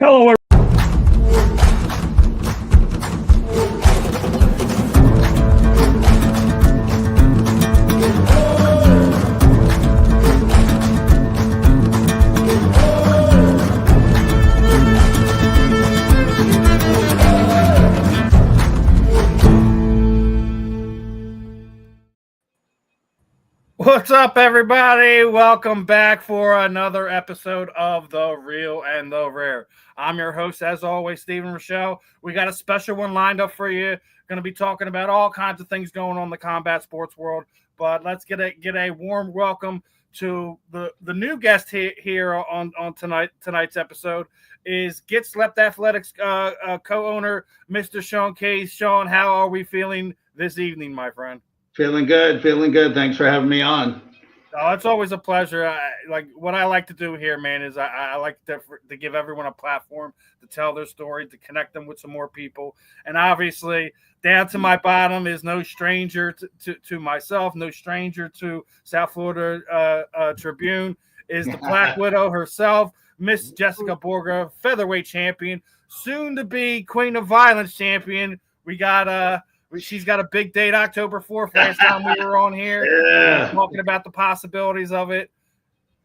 Hello, What's up, everybody? Welcome back for another episode of The Real and the Rare. I'm your host, as always, Steven Rychel. We got a special one lined up for you. Going to be talking about all kinds of things going on in the combat sports world. But let's get a warm welcome to the new guest here on tonight's episode is Get Slept Athletics co-owner, Mr. Shawn Case. Shawn, how are we feeling this evening, my friend? Feeling good. Thanks for having me on. Oh, it's always a pleasure. What I like to do here, man, is I like to give everyone a platform to tell their story, to connect them with some more people. And obviously, down to my bottom is no stranger to myself, no stranger to South Florida Tribune, is the Black Widow herself, Miss Jessica Borga, featherweight champion, soon to be Queen of Violence champion. She's got a big date, October 4th. Last time we were on here, talking about the possibilities of it.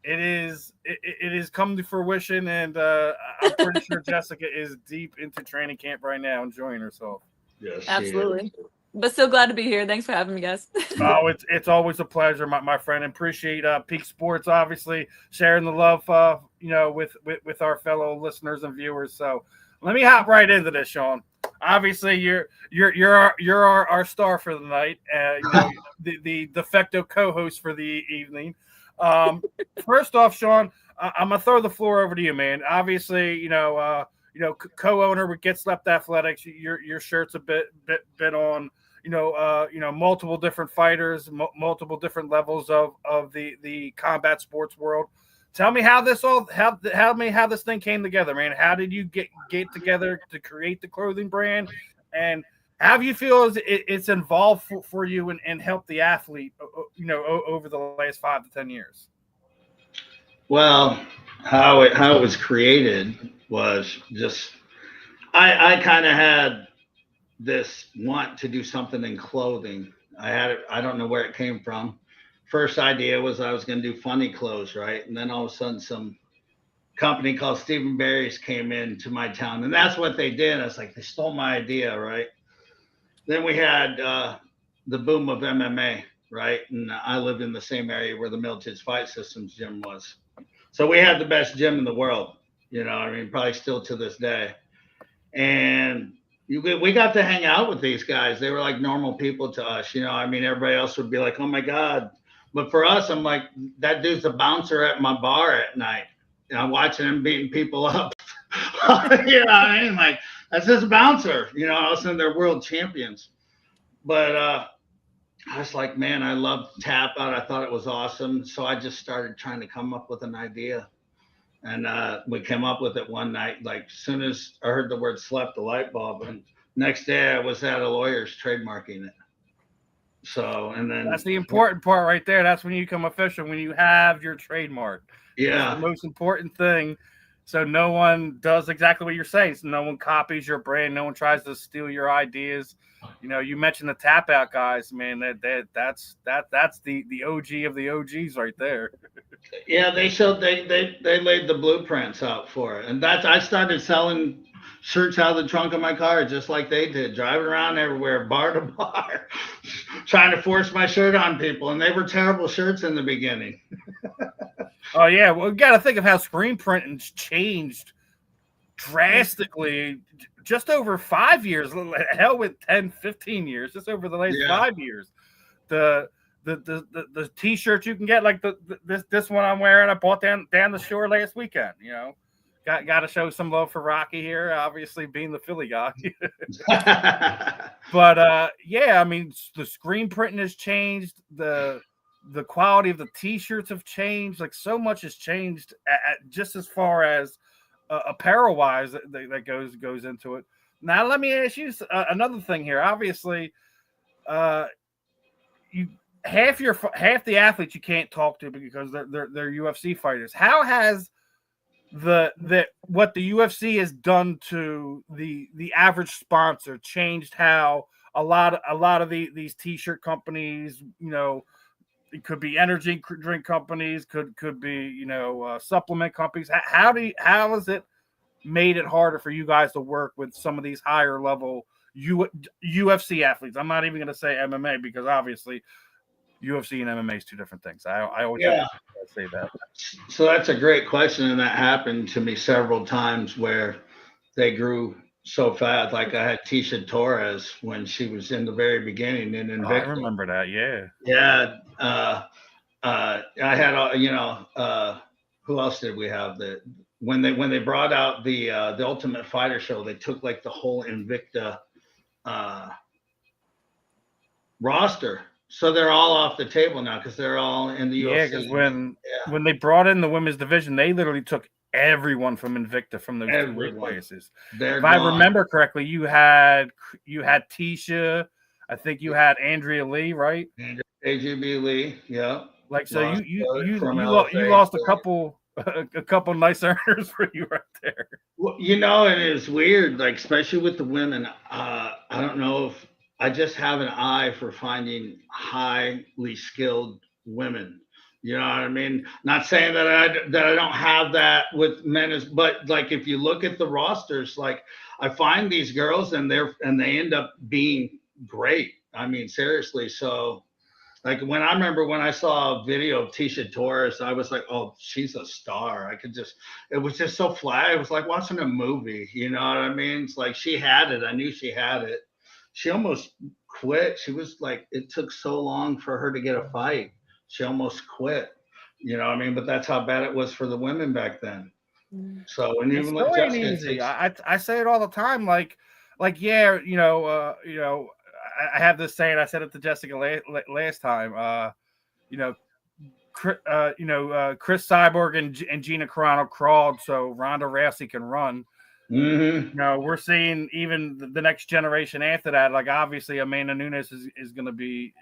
It is come to fruition, and I'm pretty sure Jessica is deep into training camp right now, enjoying herself. Yes, absolutely. But still glad to be here. Thanks for having me, guys. Oh, it's always a pleasure, my friend. Appreciate Peak Sports, obviously sharing the love, with our fellow listeners and viewers. So let me hop right into this, Shawn. Obviously, you're our star for the night. The de facto co-host for the evening. First off, Shawn, I'm gonna throw the floor over to you, man. Obviously, co-owner with Get Slept Athletics. Your shirt's a bit on. Multiple different fighters, multiple different levels of the combat sports world. Tell me how this thing came together, man. How did you get together to create the clothing brand, and how do you feel it's involved for you and help the athlete, over the last 5 to 10 years? Well, how it was created was just I kind of had this want to do something in clothing. I don't know where it came from. First idea was I was going to do funny clothes, right? And then all of a sudden some company called Stephen Barry's came into my town, and that's what they did. I was like, they stole my idea, right? Then we had the boom of MMA, right? And I lived in the same area where the Military Fight Systems gym was. So we had the best gym in the world, probably still to this day. And we got to hang out with these guys. They were like normal people to us, everybody else would be like, oh my God. But for us, I'm like, that dude's a bouncer at my bar at night. I'm watching him beating people up. Like, that's just a bouncer. All of a sudden they're world champions. But I was like, man, I love tap out. I thought it was awesome. So I just started trying to come up with an idea. And we came up with it one night. Like, as soon as I heard the word slept, the light bulb. And next day I was at a lawyer's trademarking it. So, and then that's the important part right there. That's when you become official, when you have your trademark. Yeah. That's the most important thing. So no one does exactly what you're saying. So no one copies your brand. No one tries to steal your ideas. You mentioned the tap out guys, man. That's the OG of the OGs right there. Yeah, they laid the blueprints out for it. And I started selling shirts out of the trunk of my car just like they did, driving around everywhere, bar to bar, trying to force my shirt on people. And they were terrible shirts in the beginning. Oh, yeah. Well, you got to think of how screen printing's changed drastically just over 5 years. Hell, with 10, 15 years, just over the last 5 years. The T-shirts you can get, like this one I'm wearing, I bought down the shore last weekend. Got to show some love for Rocky here, obviously being the Philly guy. But the screen printing has changed. The quality of the T-shirts have changed. Like, so much has changed just as far as apparel wise that goes into it. Now let me ask you another thing here. Obviously, half the athletes you can't talk to because they're UFC fighters. How has what the UFC has done to the average sponsor changed how a lot of these t-shirt companies, it could be energy drink companies, could be supplement companies. How has it made it harder for you guys to work with some of these higher level UFC athletes? I'm not even going to say MMA because obviously UFC and MMA is two different things. I always have to say that. So that's a great question, and that happened to me several times where they grew so fast. Like I had Tisha Torres when she was in the very beginning in Invicta. I remember that. Yeah. Yeah. I had who else did we have? That when they brought out the Ultimate Fighter show, they took like the whole Invicta roster. So they're all off the table now because they're all in the UFC. Yeah, because when they brought in the women's division, they literally took everyone from Invicta from those two weight classes. If I remember correctly, you had Tisha, I think you had Andrea Lee, right? AGB Lee, yeah. Like so, you lost a couple nice earners for you right there. Well, it is weird, like especially with the women. I don't know if I just have an eye for finding highly skilled women. You know what I mean? Not saying that I don't have that with men, but like if you look at the rosters, like I find these girls and they end up being great. I mean, seriously. So like when I saw a video of Tisha Torres, I was like, oh, she's a star. It was just so flat. It was like watching a movie. You know what I mean? It's like she had it. I knew she had it. She almost quit. She was like, it took so long for her to get a fight. She almost quit. You know what I mean? But that's how bad it was for the women back then. So and even with Jessica, easy. I say it all the time. Like yeah, I have this saying. I said it to Jessica last time. Chris Cyborg and Gina Carano crawled so Ronda Rousey can run. Mm-hmm. We're seeing even the next generation after that. Like obviously, Amanda Nunes is going to be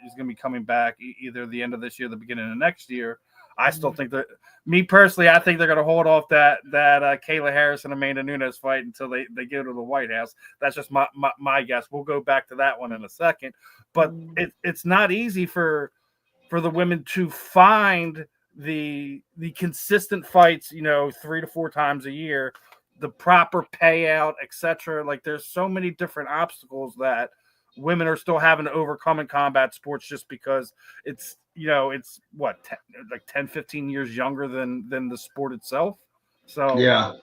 coming back either the end of this year, the beginning of next year. I still think that, me personally, I think they're going to hold off that Kayla Harris and Amanda Nunes fight until they go to the White House. That's just my guess. We'll go back to that one in a second. But it's not easy for the women to find the consistent fights, 3 to 4 times a year, the proper payout, etc. Like there's so many different obstacles that women are still having to overcome in combat sports just because it's what 10 15 years younger than the sport itself. So yeah,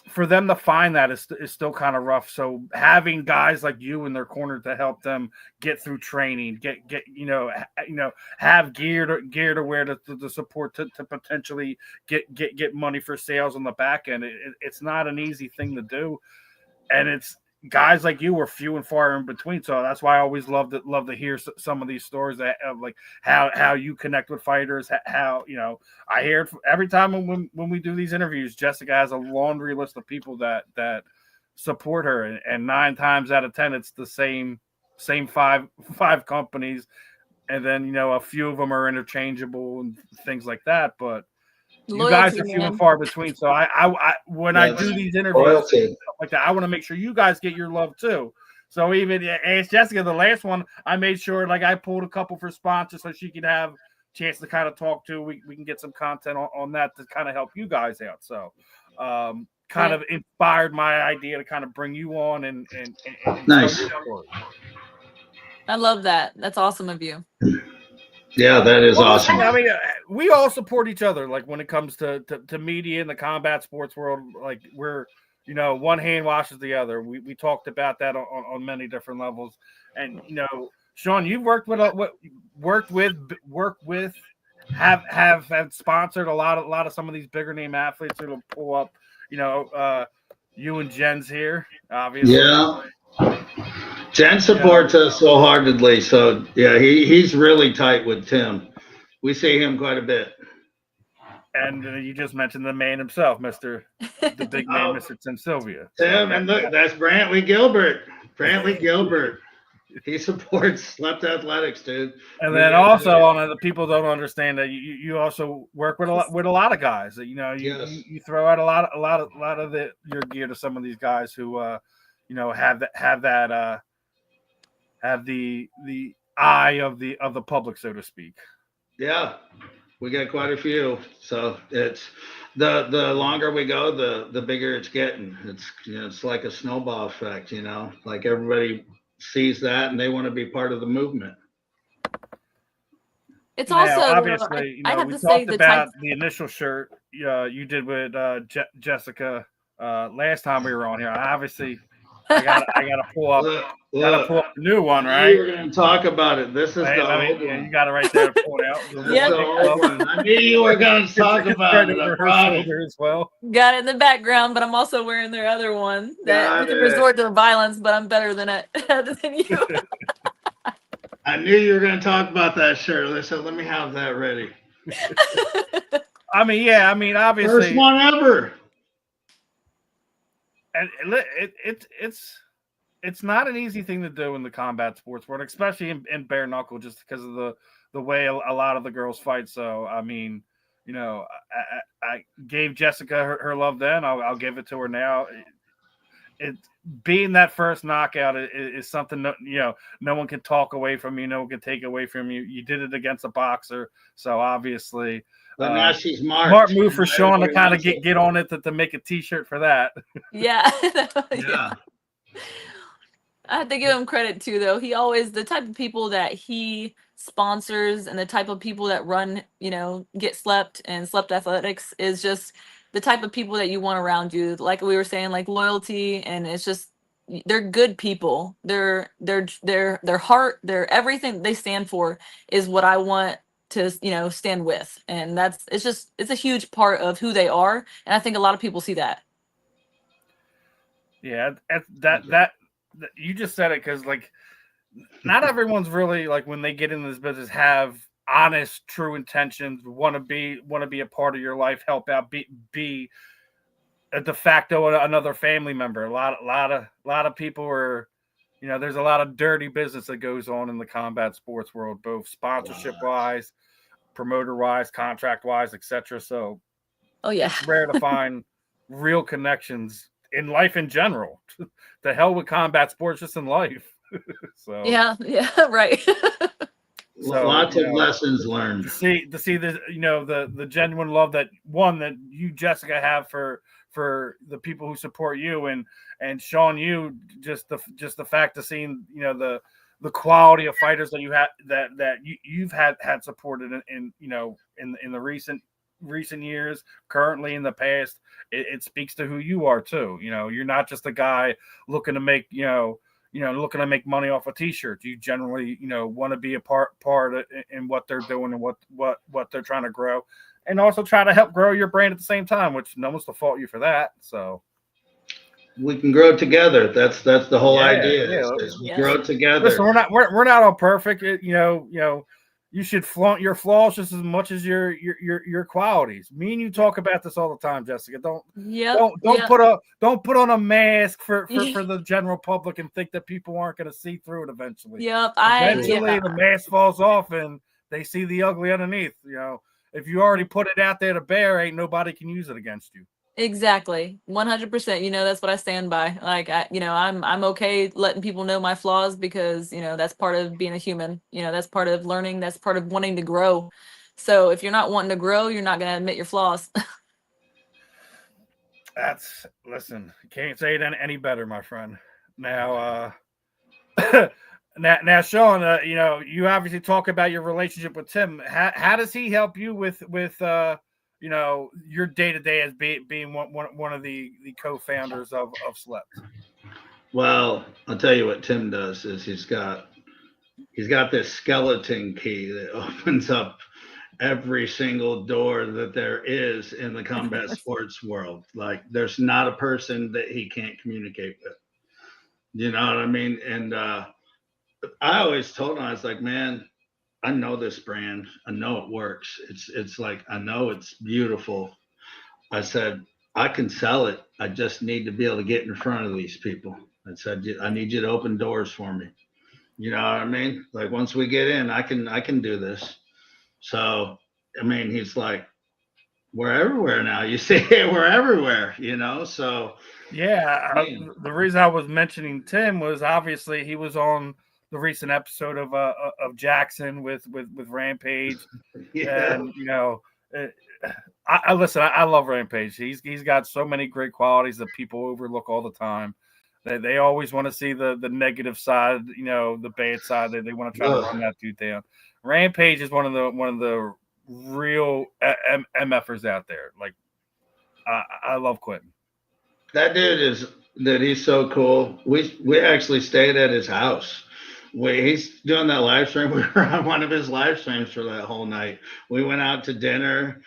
for them to find that is still kind of rough. So having guys like you in their corner to help them get through training, get have gear to wear to support to potentially get money for sales on the back end. It's not an easy thing to do, and it's guys like you were few and far in between. So that's why I always love to hear some of these stories of like how you connect with fighters, how, I hear it every time when we do these interviews. Jessica has a laundry list of people that support her, and 9 times out of 10, it's the same five companies. And then, a few of them are interchangeable and things like that. But you guys are few and far between. So when I do these interviews like that, I want to make sure you guys get your love too. So even as Jessica, the last one, I made sure like I pulled a couple for sponsors so she could have a chance to kind of talk to. We can get some content on that to kind of help you guys out. So kind of inspired my idea to kind of bring you on and nice. I love that. That's awesome of you. Yeah, that is awesome. I mean, we all support each other. Like when it comes to media in the combat sports world, like we're, one hand washes the other. We talked about that on many different levels. And, Shawn, you've worked with, have sponsored a lot of some of these bigger name athletes that'll pull up, you and Jen's here, obviously. Yeah. Jen supports us wholeheartedly, so yeah, he's really tight with Tim. We see him quite a bit. And you just mentioned the man himself, the big man, Mr. Tim Sylvia. Tim, and look, that's Brantley Gilbert. He supports Slept Athletics, dude. And We then got also to- on the people don't understand that you also work with a lot of guys that Yes. you throw out a lot of your gear to some of these guys who have the eye of the public, so to speak. Yeah, we got quite a few. So it's the longer we go, the bigger it's getting. It's like a snowball effect, like everybody sees that and they want to be part of the movement. It's Now, also, obviously, I have we to say talked the type. about the initial shirt you did with Jessica last time we were on here. Obviously, I gotta pull up Look, the new one, I knew you right? were going to talk about it. This is Hey, the old yeah, one. you got it right there to pull it out. This is the old Well, one. I knew you were going to talk it's about right it. I over her brought it. shoulder as well. Got it in the background, but I'm also wearing their other one. That Got we can it. resort to violence, but I'm better than it than you. I knew you were going to talk about that shirt. So let me have that ready. I mean, obviously, First one ever. and it's not an easy thing to do in the combat sports world, especially in bare knuckle, just because of the way a lot of the girls fight. So I mean, I gave Jessica her love then. I'll give it to her now. It being that first knockout is something that, no one can talk away from you, no one can take away from you. You did it against a boxer, so obviously. But now she's marked. Smart move for Shawn to Everybody kind of wants it. get on it to make a T-shirt for that. Yeah. Yeah. I have to give him credit too, though. He always, the type of people that he sponsors and the type of people that run, Get Slept and Slept Athletics is just the type of people that you want around you. Like we were saying, like loyalty, and it's just they're good people. Their heart, their everything they stand for is what I want to stand with, and it's a huge part of who they are, and I think a lot of people see that. Yeah, that you just said it, because like not everyone's really, like, when they get into this business, have honest, true intentions, want to be a part of your life, help out, be a de facto another family member. A lot of people are, there's a lot of dirty business that goes on in the combat sports world, both sponsorship wise, promoter wise, contract wise, etc. So Oh yeah. it's rare to find real connections in life in general. To hell with combat sports, just in life. So Yeah, right. So, lots of lessons learned. to see the the genuine love that you, Jessica, have for the people who support you, and Shawn, you just the fact of seeing the quality of fighters that you've had supported in the recent years, currently, in the past. It speaks to who you are too. You're not just a guy looking to make looking to make money off a T-shirt. You generally want to be a part in what they're doing and what they're trying to grow, and also try to help grow your brand at the same time, which no one's to fault you for that. So we can grow together. That's the whole idea. Yeah. Is we Yes. grow together. Listen, we're not all perfect. You should flaunt your flaws just as much as your qualities. Me and you talk about this all the time, Jessica. Don't put on a mask for the general public and think that people aren't going to see through it eventually. Yep. Eventually, the mask falls off and they see the ugly underneath. If you already put it out there to bear, ain't nobody can use it against you. Exactly. 100%. That's what I stand by. Like I'm okay letting people know my flaws, because, that's part of being a human. That's part of learning, that's part of wanting to grow. So if you're not wanting to grow, you're not going to admit your flaws. Listen, can't say it any better, my friend. Now, now, Shawn, you obviously talk about your relationship with Tim. How does he help you with your day-to-day as being one of the co-founders of Slept? Well, I'll tell you what Tim does is he's got this skeleton key that opens up every single door that there is in the combat sports world. Like, there's not a person that he can't communicate with. You know what I mean? And I always told him, I was like, man, I know this brand. I know it works. It's like, I know it's beautiful. I said, I can sell it. I just need to be able to get in front of these people. I said, I need you to open doors for me. You know what I mean? Like once we get in, I can do this. So I mean, he's like, we're everywhere now. You see it, we're everywhere. So Yeah, man, the reason I was mentioning Tim was obviously he was on the recent episode of Jackson with Rampage, yeah. and uh, I listen. I love Rampage. He's got so many great qualities that people overlook all the time. They always want to see the negative side, the bad side. They want to try to run Ugh. that dude down. Rampage is one of the real MFers out there. Like I love Quentin. That dude he's so cool. We actually stayed at his house. He's doing that live stream. We were on one of his live streams for that whole night. We went out to dinner,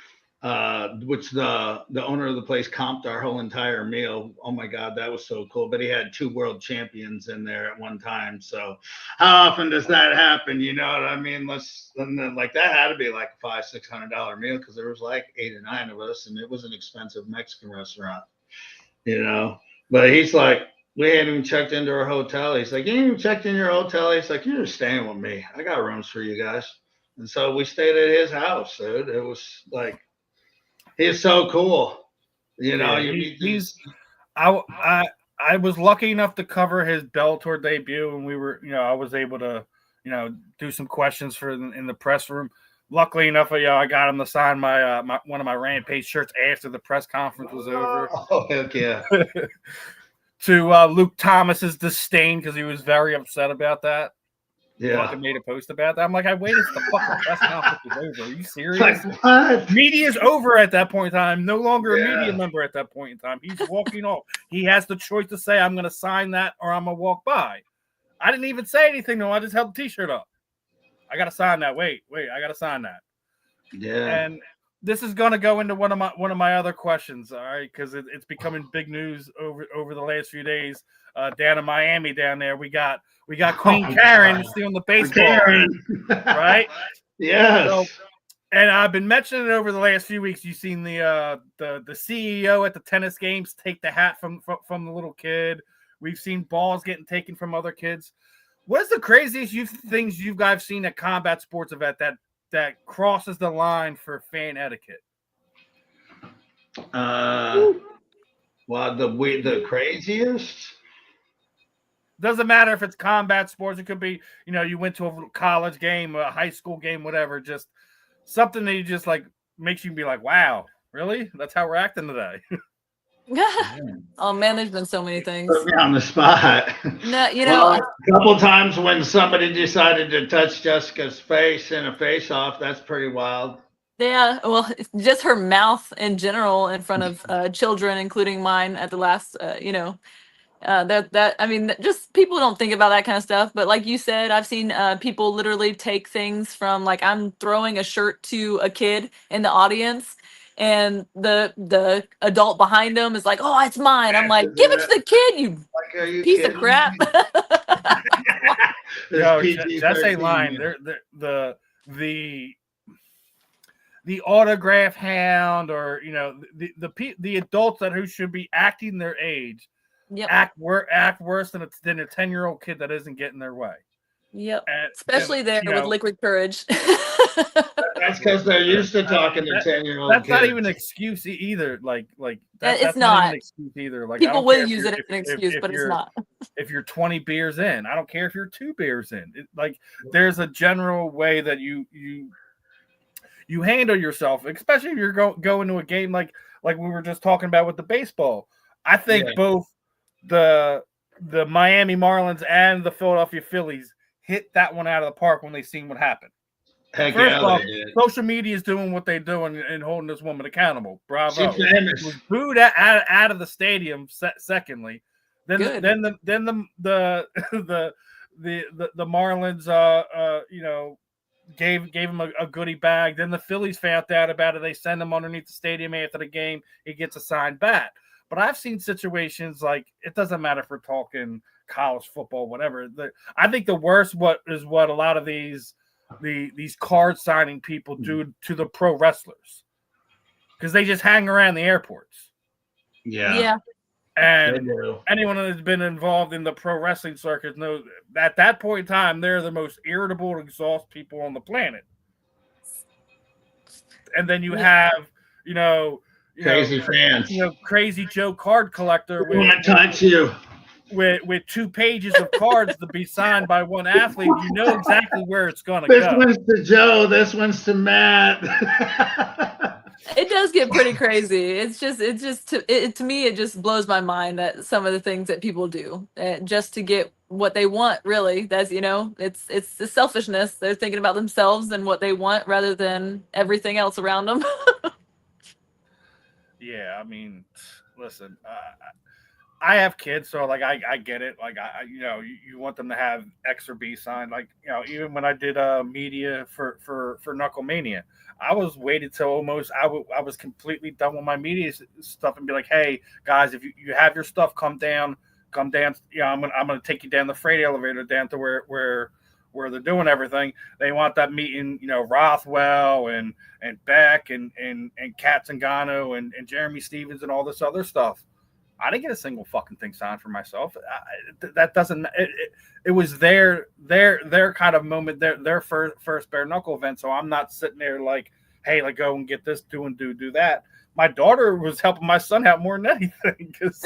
which the owner of the place comped our whole entire meal. Oh my God, that was so cool. But he had two world champions in there at one time. So how often does that happen? You know what I mean? And then, like that had to be like a $500-600 meal because there was like 8 or 9 of us, and it was an expensive Mexican restaurant. you know. But he's like, we hadn't even checked into our hotel. He's like, you ain't even checked in your hotel. He's like, you're just staying with me. I got rooms for you guys. And so we stayed at his house, dude. It was like, he's so cool. Yeah, You meet these. I was lucky enough to cover his Bellator debut, and we were, I was able to, do some questions for in the press room. Luckily enough, I got him to sign my one of my Rampage shirts after the press conference was over. Oh, heck yeah. To Luke Thomas's disdain because he was very upset about that. Yeah. Fucking made a post about that. I'm like, I waited till the fucking press conference was over. Are you serious? Like, what? Media's over at that point in time. No longer a media Yeah. member at that point in time. He's walking off. He has the choice to say, I'm going to sign that or I'm going to walk by. I didn't even say anything, though. I just held the T-shirt up. I got to sign that. Wait, I got to sign that. Yeah. And this is going to go into one of my other questions, all right? Because it's becoming big news over the last few days. Down in Miami, down there, we got Queen Karen stealing the baseball, right? Yes. So, and I've been mentioning it over the last few weeks. You've seen the CEO at the tennis games take the hat from the little kid. We've seen balls getting taken from other kids. What is the craziest things you guys seen at combat sports event that crosses the line for fan etiquette? Well, the craziest. Doesn't matter if it's combat sports. It could be, you went to a college game, a high school game, whatever. Just something that you just like makes you be like, wow, really? That's how we're acting today. Oh man, there's been so many things. Put me on the spot. No, Well, a couple times when somebody decided to touch Jessica's face in a face-off, that's pretty wild. Yeah, well, it's just her mouth in general in front of children, including mine, at the last, I mean, just people don't think about that kind of stuff. But like you said, I've seen people literally take things from, like, I'm throwing a shirt to a kid in the audience, and the adult behind them is like, "Oh, it's mine." I'm like, "Give it to the kid, you Like, are you piece kidding of crap." me? No, PG-13, that's a line. The autograph hound, or the adults who should be acting their age, Yep. act worse than a 10-year-old kid that isn't getting their way. Yep. Especially there with Liquid Courage. That's because they're used to talking to 10-year-old That's kids. not even an excuse either. That's it's not an excuse either. Like, people will use it as an excuse, but it's not. If you're 20 beers in, I don't care if you're 2 beers in. There's a general way that you handle yourself, especially if you're going to a game like we were just talking about with the baseball. I think both the Miami Marlins and the Philadelphia Phillies hit that one out of the park when they seen what happened. Heck First yeah, off, they did. social media is doing what they're doing and holding this woman accountable. Bravo. She's famous. It was booed out of the stadium. Secondly, then the Marlins gave him a goodie bag. Then the Phillies found out about it. They send him underneath the stadium after the game. He gets a signed bat. But I've seen situations like, it doesn't matter if we're talking college football, whatever. I think the worst is what a lot of these card signing people do to the pro wrestlers, because they just hang around the airports. Yeah. And anyone that's been involved in the pro wrestling circuit knows at that point in time, they're the most irritable and exhausted people on the planet. And then you have, crazy fans, Crazy Joe card collector want to touch you with 2 pages of cards to be signed by one athlete. You know exactly where it's going to go. This one's to Joe. This one's to Matt. It does get pretty crazy. To me, it just blows my mind that some of the things that people do just to get what they want. Really, that's it's the selfishness. They're thinking about themselves and what they want rather than everything else around them. Yeah, I mean, listen, I have kids, so like I get it. Like you want them to have X or B signed. Like even when I did media for Knucklemania, I was waited till almost I was completely done with my media stuff and be like, hey guys, if you have your stuff, come down. I'm gonna take you down the freight elevator down to where they're doing everything. They want that meeting, Rothwell and Beck and Kat Zingano and Jeremy Stevens and all this other stuff. I didn't get a single fucking thing signed for myself. That doesn't. It was their kind of moment, their first bare knuckle event. So I'm not sitting there like, hey, like go and get this, do that. My daughter was helping my son out more than anything because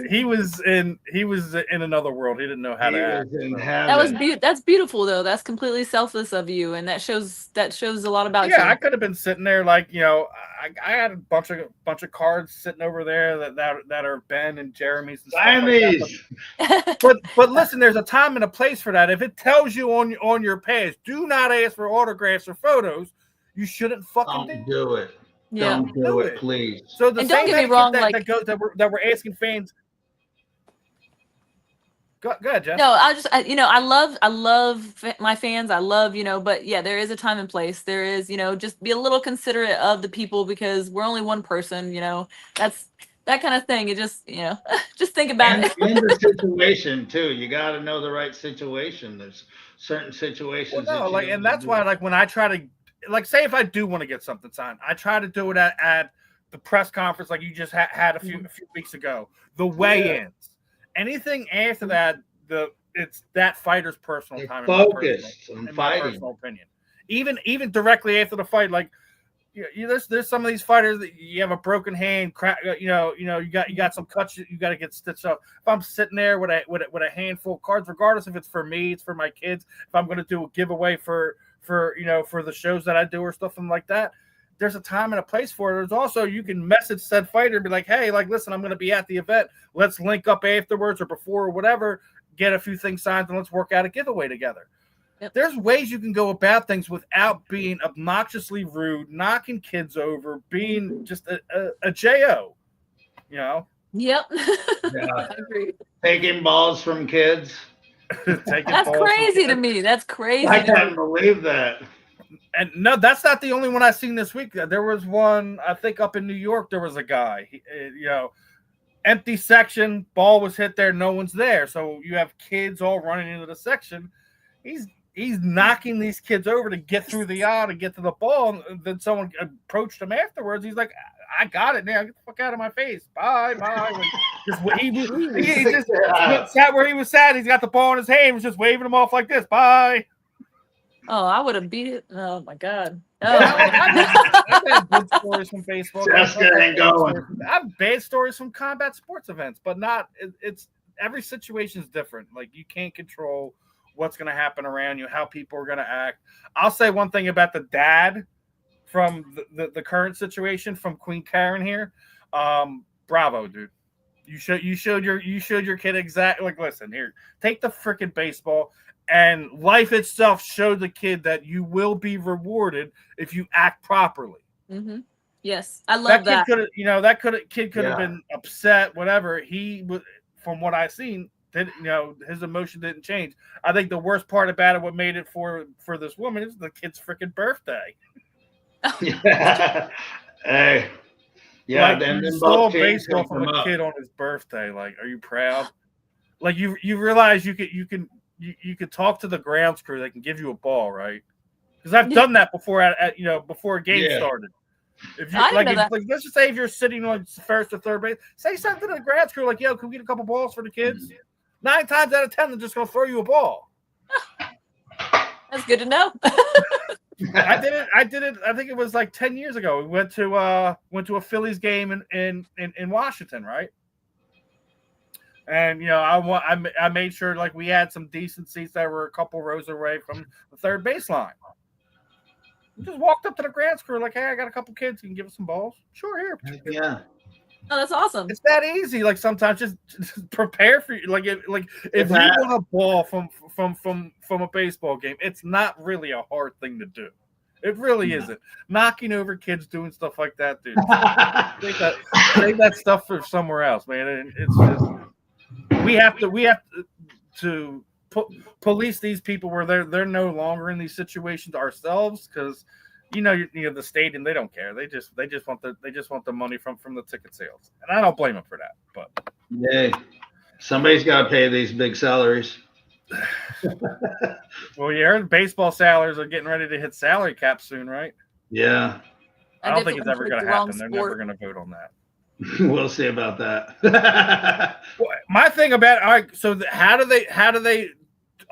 he was in another world. He didn't know how to act. That's beautiful though. That's completely selfless of you, and that shows a lot about you. Yeah, I could have been sitting there like I had a bunch of cards sitting over there that are Ben and Jeremy's and stuff like that. But listen, there's a time and a place for that. If it tells you on your page, do not ask for autographs or photos, you shouldn't fucking do it. Yeah. Don't do it, please. So the same don't get me wrong, that we're asking fans. Go ahead, Jeff. No, I love my fans. I love, but yeah, there is a time and place. There is, just be a little considerate of the people because we're only one person, that's that kind of thing. It just, just think about it. In the situation too, you got to know the right situation. There's certain situations. Well, no, and that's why, like, when I try to, like, say if I do want to get something signed, I try to do it at the press conference, like you just had a few weeks ago. The weigh-ins. Anything after that, it's that fighter's personal time. Focused on in fighting. My personal opinion. Even directly after the fight, like there's some of these fighters that you have a broken hand, you got some cuts you got to get stitched up. If I'm sitting there with a handful of cards, regardless if it's for me, it's for my kids. If I'm going to do a giveaway for the shows that I do or stuff like that, there's a time and a place for it. There's also, you can message said fighter and be like, hey, like, listen, I'm going to be at the event. Let's link up afterwards or before or whatever, get a few things signed and let's work out a giveaway together. Yep. There's ways you can go about things without being obnoxiously rude, knocking kids over, being just a J.O., Yep. Yeah. I agree. Taking balls from kids. That's crazy to me. That's crazy. I can't believe that. And no, that's not the only one I've seen this week. There was one, I think, up in New York. There was a guy, empty section, ball was hit there, no one's there. So you have kids all running into the section. He's knocking these kids over to get through the aisle to get to the ball. And then someone approached him afterwards. He's like, I got it now. Get the fuck out of my face. Bye. He just sat where he was sat. He's got the ball in his hand. He was just waving him off like this. Bye. Oh, I would have beat it. Oh my God. I've had good stories from baseball. Jessica ain't going. I have bad stories from combat sports events, but not. It's every situation is different. Like, you can't control what's going to happen around you, how people are going to act. I'll say one thing about the dad from the current situation from Queen Karen here. Bravo, dude. You showed your kid exactly, like, listen here, take the freaking baseball. And life itself showed the kid that you will be rewarded if you act properly. Mm-hmm. Yes, I love that. Kid could have been upset, whatever. He was, from what I've seen, his emotion didn't change. I think the worst part about it, what made it for this woman, is the kid's freaking birthday. Yeah. Hey. Yeah. Like, then you stole baseball from a kid on his birthday. Like, are you proud? Like, you realize you could talk to the grounds crew. They can give you a ball, right? Because I've done that before before a game started. If you I didn't like, know that. like, let's just say if you're sitting on first or third base, say something to the grad school like, "Yo, can we get a couple balls for the kids?" 9 times out of 10, they're just gonna throw you a ball. That's good to know. I did it. I think it was like 10 years ago. We went to a Phillies game in Washington, right? And I made sure like we had some decent seats that were a couple rows away from the third baseline. We just walked up to the grad school like, "Hey, I got a couple kids. You can give us some balls." Sure, here. Yeah. Oh, that's awesome. It's that easy. Like sometimes just prepare for you. Like if you want a ball from a baseball game, it's not really a hard thing to do. It really isn't. Knocking over kids doing stuff like that, dude. Take that stuff for somewhere else, man. It's just we have to police these people where they're no longer in these situations ourselves, because the stadium, they don't care. They just want the money from the ticket sales, and I don't blame them for that. But hey, somebody's got to pay these big salaries. Well, you heard baseball salaries are getting ready to hit salary cap soon, right? Yeah. I don't think it's ever going to happen. They're never going to vote on that. We'll see about that. Well, my thing about all right, so how do they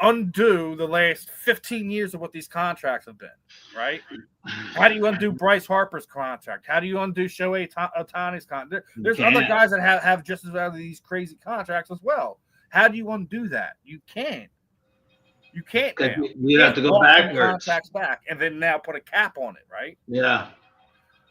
undo the last 15 years of what these contracts have been, right? How do you undo Bryce Harper's contract? How do you undo Shohei Ohtani's contract? There's other guys that have just as well these crazy contracts as well. How do you undo that? You can't. You can't. You have to go backwards. Contracts back, and then now put a cap on it, right? Yeah,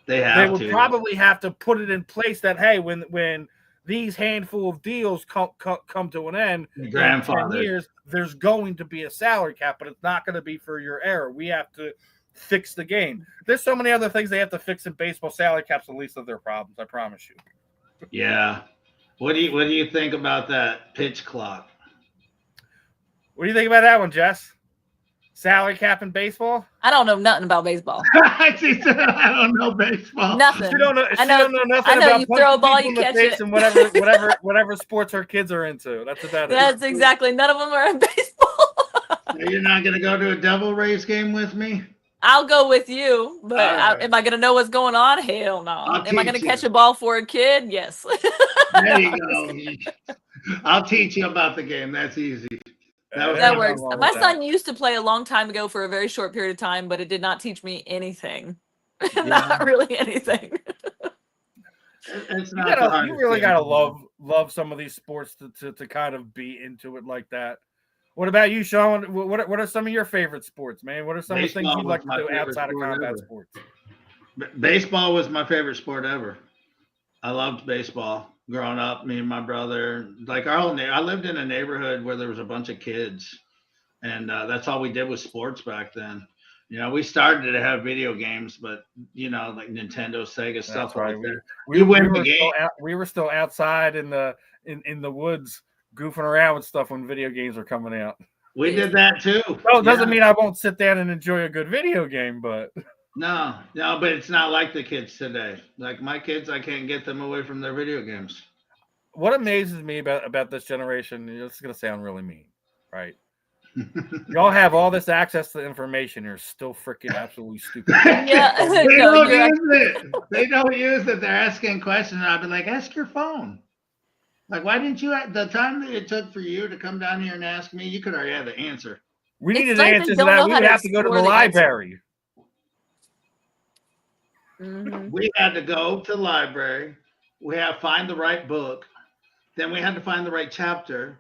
they would probably have to put it in place that hey, when these handful of deals come to an end in 10 years, there's going to be a salary cap, but it's not going to be for your era. We have to fix the game. There's so many other things they have to fix in baseball. Salary cap's the least of their problems. I promise you. Yeah. What do you think about that pitch clock? What do you think about that one, Jess? Salary cap in baseball? I don't know nothing about baseball. She said, I don't know baseball. Nothing. She don't know nothing I know about you throw a ball, you catch it. And whatever sports her kids are into. That's about it. That's exactly. None of them are in baseball. You're not going to go to a Devil Rays game with me? I'll go with you, but am I going to know what's going on? Hell no. Am I going to catch a ball for a kid? Yes. There you go. I'll teach you about the game. That's easy. That works. My son used to play a long time ago for a very short period of time, but it did not teach me anything. Yeah. Not really anything. It's not you really gotta love some of these sports to kind of be into it like that. What about you, Shawn? What are some of your favorite sports, man? What are some of the things you like to do outside of combat sports? Baseball was my favorite sport ever. I loved baseball. Growing up, me and my brother, like I lived in a neighborhood where there was a bunch of kids, and that's all we did was sports back then. We started to have video games, but like Nintendo, Sega, stuff like that. We were still outside in the woods goofing around with stuff when video games were coming out. We did that too. Well, it doesn't mean I won't sit down and enjoy a good video game, but no, but it's not like the kids today. Like my kids, I can't get them away from their video games. What amazes me about this generation, this is going to sound really mean, right? Y'all have all this access to information. You're still freaking absolutely stupid. Yeah, they don't use it. They don't use it. They're asking questions. I'll be like, ask your phone. Like, why didn't you? The time that it took for you to come down here and ask me, you could already have the answer. We needed an answer to that. We would have to go to the library. Mm-hmm. We had to go to the library. We had to find the right book. Then we had to find the right chapter.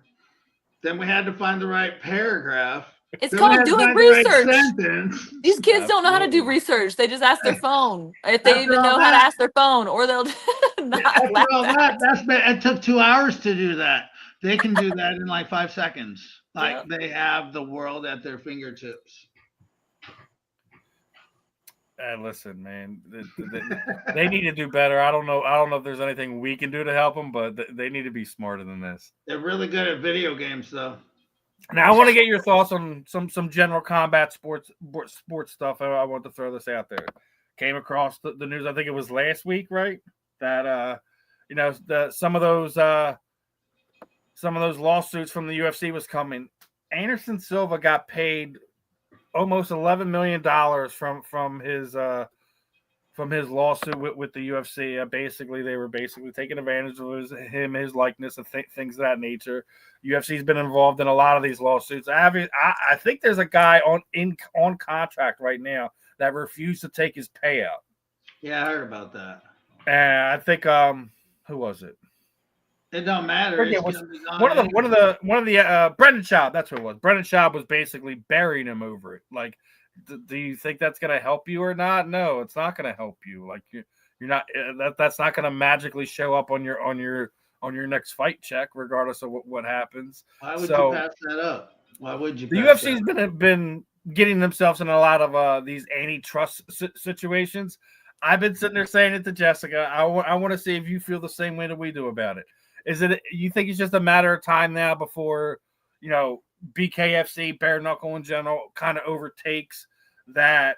Then we had to find the right paragraph. It's called doing research. Right. These kids don't know how to do research. They just ask their phone. If they even know how to ask their phone, or they'll not. It took 2 hours to do that. They can do that in like 5 seconds. Like they have the world at their fingertips. Listen, man, they need to do better. I don't know if there's anything we can do to help them, but they need to be smarter than this. They're really good at video games, though. Now, I want to get your thoughts on some general combat sports stuff. I want to throw this out there. Came across the news. I think it was last week, right? That some of those lawsuits from the UFC was coming. Anderson Silva got paid almost $11 million from from his lawsuit with the UFC. Basically, they were basically taking advantage of his likeness and things of that nature. UFC's been involved in a lot of these lawsuits. I think there's a guy on contract right now that refused to take his payout. Yeah, I heard about that. And I think who was it? It don't matter. One of the Brendan Schaub. That's what it was. Brendan Schaub was basically burying him over it. Like, do you think that's going to help you or not? No, it's not going to help you. Like, you're not. That's not going to magically show up on your next fight check, regardless of what happens. Why would you pass that up? Why would you? The UFC's been getting themselves in a lot of these antitrust situations. I've been sitting there saying it to Jessica. I want to see if you feel the same way that we do about it. You think it's just a matter of time now before, BKFC, bare knuckle in general, kind of overtakes that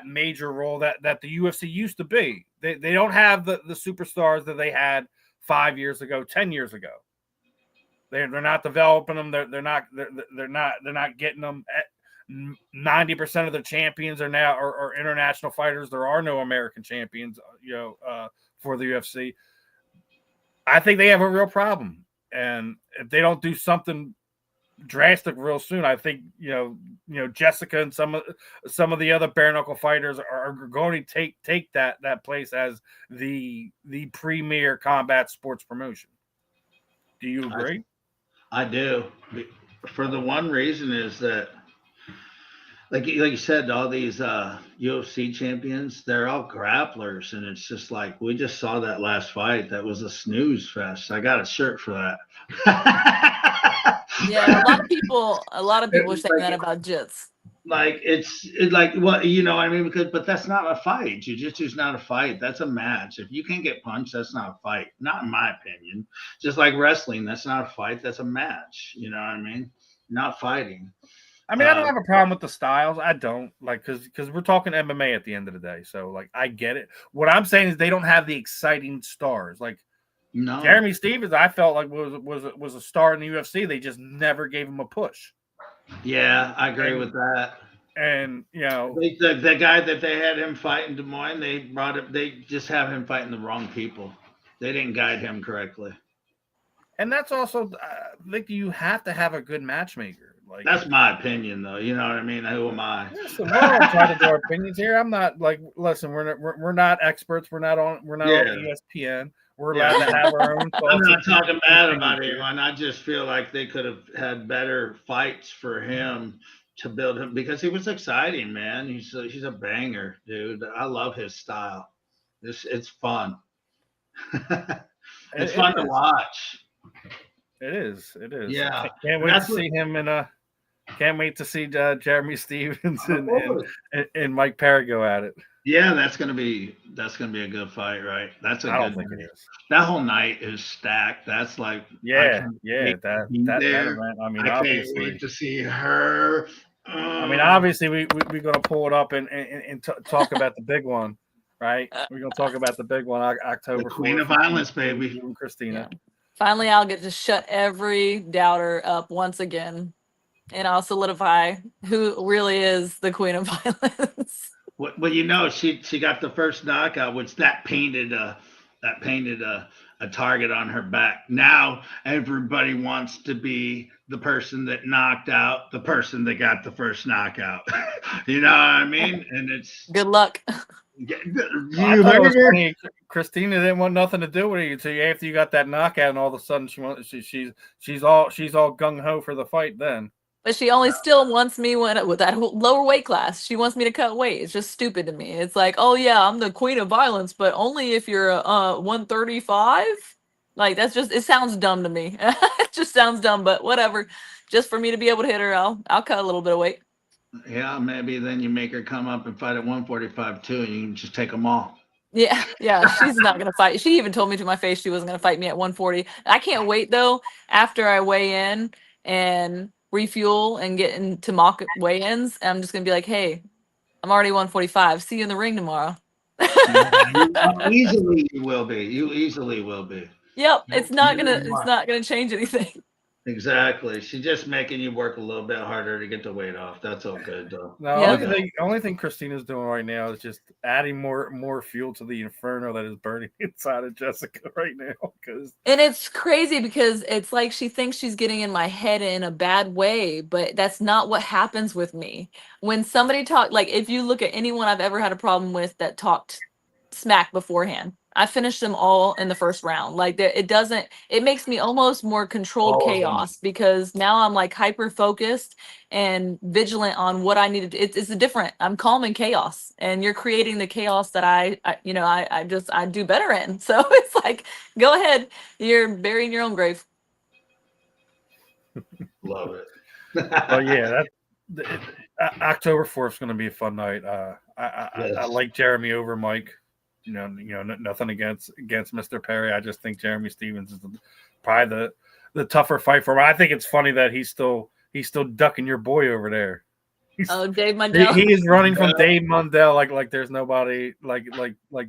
major role that the UFC used to be? They don't have the superstars that they had 5 years ago, 10 years ago. They're not developing them. They're not getting them. 90% of the champions are now are international fighters. There are no American champions, for the UFC. I think they have a real problem, and if they don't do something drastic real soon, I think Jessica and some of the other bare knuckle fighters are going to take that place as the premier combat sports promotion. Do you agree? I do. For the one reason is that, like you said, all these UFC champions, they're all grapplers, and it's just like, we just saw that last fight. That was a snooze fest. I got a shirt for that. Yeah, a lot of people are saying that about jits. Like, it's like, what, what I mean? But that's not a fight. Jiu-jitsu's not a fight. That's a match. If you can't get punched, that's not a fight. Not in my opinion. Just like wrestling, that's not a fight. That's a match. You know what I mean? Not fighting. I mean, I don't have a problem with the styles. I don't, because we're talking MMA at the end of the day. So, I get it. What I'm saying is they don't have the exciting stars. No. Jeremy Stevens, I felt like was a star in the UFC. They just never gave him a push. Yeah, I agree with that. And the guy that they had him fight in Des Moines, they just have him fighting the wrong people. They didn't guide him correctly. And that's also, I think you have to have a good matchmaker. That's my opinion, though. You know what I mean? Who am I? Listen, we're all trying to do our opinions here. I'm not listen. We're not experts. We're not on ESPN. We're allowed to have our own thoughts. I'm not talking bad about anyone. I just feel like they could have had better fights for him to build him, because he was exciting, man. He's a banger, dude. I love his style. It's fun. It's fun to watch. It is. Yeah. Can't wait to see him Can't wait to see Jeremy Stevens and Mike Perry go at it. Yeah, that's gonna be a good fight, right? That's a I good. don't think it is. That whole night is stacked. That's like that event. I mean, I obviously, can't wait to see her. I mean, obviously, we're gonna pull it up and talk about the big one, right? We're gonna talk about the big one, October. The Queen of Violence, baby. Christina. Yeah. Finally, I'll get to shut every doubter up once again, and I'll solidify who really is the Queen of Violence. Well, she got the first knockout, which that painted a target on her back. Now everybody wants to be the person that knocked out the person that got the first knockout. You know what I mean? And it's good luck. Christina didn't want nothing to do with it until after you got that knockout, and all of a sudden she's all gung ho for the fight then. But she only still wants me with that lower weight class. She wants me to cut weight. It's just stupid to me. It's like, oh yeah, I'm the Queen of Violence, but only if you're 135. Like, it sounds dumb to me. It just sounds dumb, but whatever. Just for me to be able to hit her, I'll cut a little bit of weight. Yeah, maybe then you make her come up and fight at 145 too, and you can just take them all. Yeah, she's not gonna fight. She even told me to my face she wasn't gonna fight me at 140. I can't wait though after I weigh in and refuel and get into mock weigh-ins. I'm just gonna be like, hey, I'm already 145. See you in the ring tomorrow. Easily you will be. You easily will be. Yep, it's not gonna change anything. Exactly. She's just making you work a little bit harder to get the weight off. That's all good though. No, Yeah. only thing Christina's doing right now is just adding more fuel to the inferno that is burning inside of Jessica right now. Because And it's crazy because it's like she thinks she's getting in my head in a bad way, but that's not what happens with me. When somebody talk, like if you look at anyone I've ever had a problem with that talked smack beforehand, I finished them all in the first round. Like it doesn't, it makes me almost more controlled All of them. chaos because now I'm like hyper focused and vigilant on what I need to. It's a different. I'm calming chaos, and you're creating the chaos that I do better in. So it's like, go ahead, you're burying your own grave. Love it. oh yeah, October 4th is going to be a fun night. I Yes. like Jeremy over Mike. Nothing against Mr. Perry. I just think Jeremy Stevens is probably the tougher fight for him. I think it's funny that he's still ducking your boy over there. Oh, Dave Mundell. He is running from Dave Mundell like there's nobody like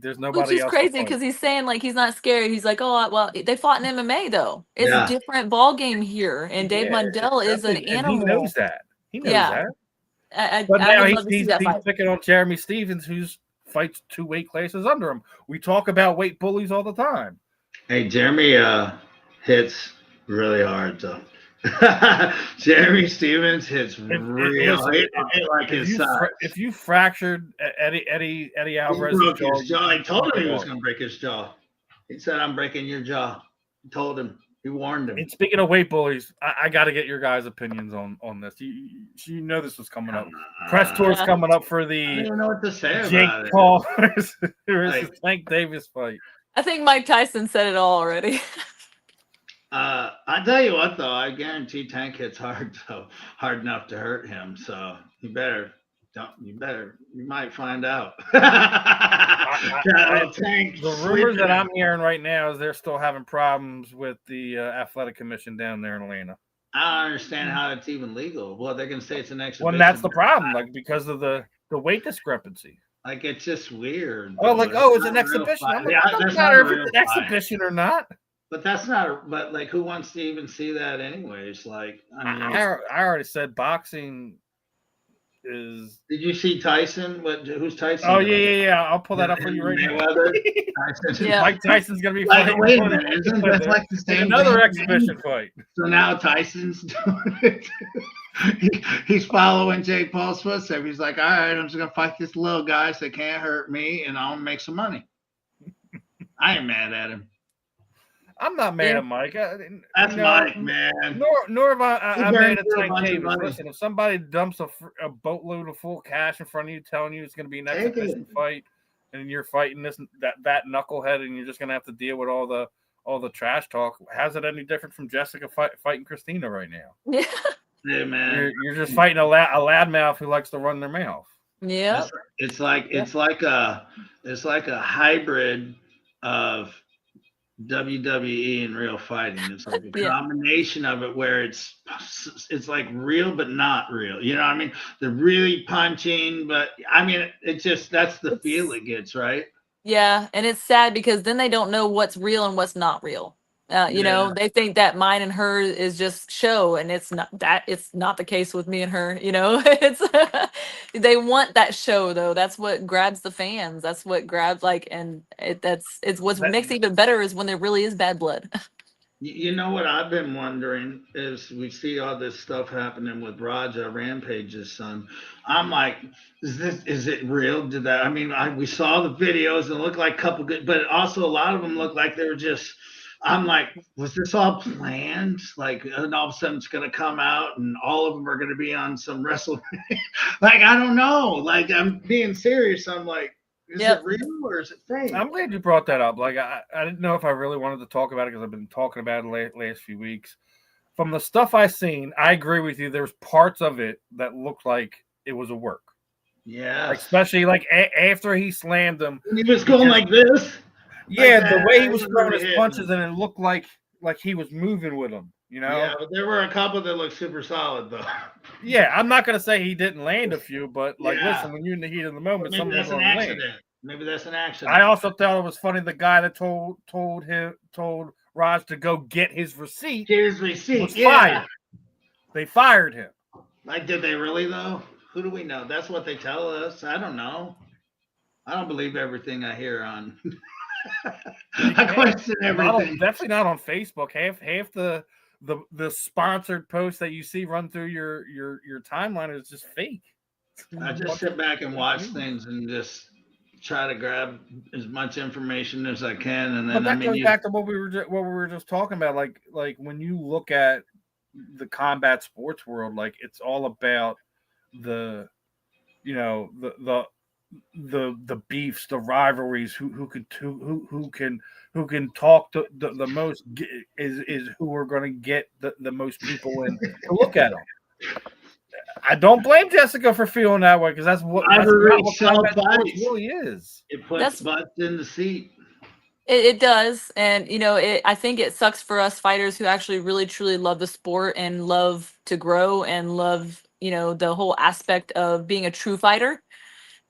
there's nobody Which is else. crazy because he's saying like he's not scared. He's like, oh well, they fought in MMA though. It's a different ball game here, and Dave Mundell is an animal. He knows that. He knows that. But now would love to see that he's fight. picking on Jeremy Stevens, who's fights 2 weight classes under him. We talk about weight bullies all the time. Hey, Jeremy hits really hard though. Jeremy Stevens hits real like his size. If you fractured Eddie Alvarez's jaw, I told him he was going to break his jaw. He said, "I'm breaking your jaw." He told him. He warned him. And speaking of weight bullies, I got to get your guys' opinions on this. You know this was coming up. Press tour's coming up for the I don't know what to say Jake about Paul versus Tank Davis fight. I think Mike Tyson said it all already. I tell you what, though, I guarantee Tank hits hard enough to hurt him. So you might find out. The rumors that I'm hearing right now is they're still having problems with the athletic commission down there in Atlanta. I don't understand how it's even legal. Well, they're going to say it's an exhibition. Well, that's the problem, like because of the weight discrepancy. Like it's just weird. It's an exhibition. I'm like, it doesn't matter if it's an exhibition or not. But that's not. But like, who wants to even see that, anyways? Like, I already said boxing is. Did you see Tyson? Who's Tyson? Oh yeah. I'll pull that up for you right now. Mike Tyson's gonna be fighting. Wait a minute, isn't that like the same? Another exhibition fight. So now Tyson's doing it. He's following Jake Paul's footsteps. He's like, all right, I'm just gonna fight this little guy so they can't hurt me, and I'll make some money. I ain't mad at him. I'm not mad at Mike. That's Mike, man. Nor am I'm mad at Tank Davis. Listen, if somebody dumps a boatload of full cash in front of you, telling you it's going to be an exhibition fight, and you're fighting that knucklehead, and you're just going to have to deal with all the trash talk, how's it any different from Jessica fighting Christina right now? Yeah. Yeah, man. You're just fighting a loudmouth who likes to run their mouth. Yeah. It's like a hybrid of WWE and real fighting. It's like a combination of it where it's like real but not real. You know what I mean? They're really punching, but I mean that's the feel it gets, right? Yeah, and it's sad because then they don't know what's real and what's not real. You know, they think that mine and her is just show, and it's not that. It's not the case with me and her. You know, it's they want that show though. That's what grabs the fans. That's what grabs it's what makes it even better is when there really is bad blood. You know what I've been wondering is we see all this stuff happening with Raja Rampage's son. I'm like, is it real? We saw the videos and it looked like a couple good, but also a lot of them look like they were just. I'm like, was this all planned? Like, and all of a sudden it's going to come out and all of them are going to be on some wrestling. Like, I don't know. Like, I'm being serious. I'm like, is it real or is it fake? I'm glad you brought that up. Like, I didn't know if I really wanted to talk about it because I've been talking about it last few weeks. From the stuff I've seen, I agree with you. There's parts of it that looked like it was a work. Yeah. Like, especially like after he slammed him. He was going like this. Yeah, the way he was throwing his punches, and it looked like he was moving with them, you know? Yeah, but there were a couple that looked super solid, though. Yeah, I'm not going to say he didn't land a few, but, listen, when you're in the heat of the moment, maybe that's an accident. Maybe that's an accident. I also thought it was funny the guy that told Raj to go get his receipt. Here's receipt. Was fired. They fired him. Like, did they really though? Who do we know? That's what they tell us. I don't know. I don't believe everything I hear on. I question everything. Definitely not on Facebook. Half the sponsored posts that you see run through your timeline is just fake. I just sit back and watch things and just try to grab as much information as I can, and then that goes back to what we were just talking about. Like when you look at the combat sports world, like it's all about the beefs, the rivalries, who can talk to the most is who are going to get the most people in to look at them. I don't blame Jessica for feeling that way because that's what combat sports really is. It puts butts in the seat. It does, and I think it sucks for us fighters who actually really truly love the sport and love to grow and love the whole aspect of being a true fighter.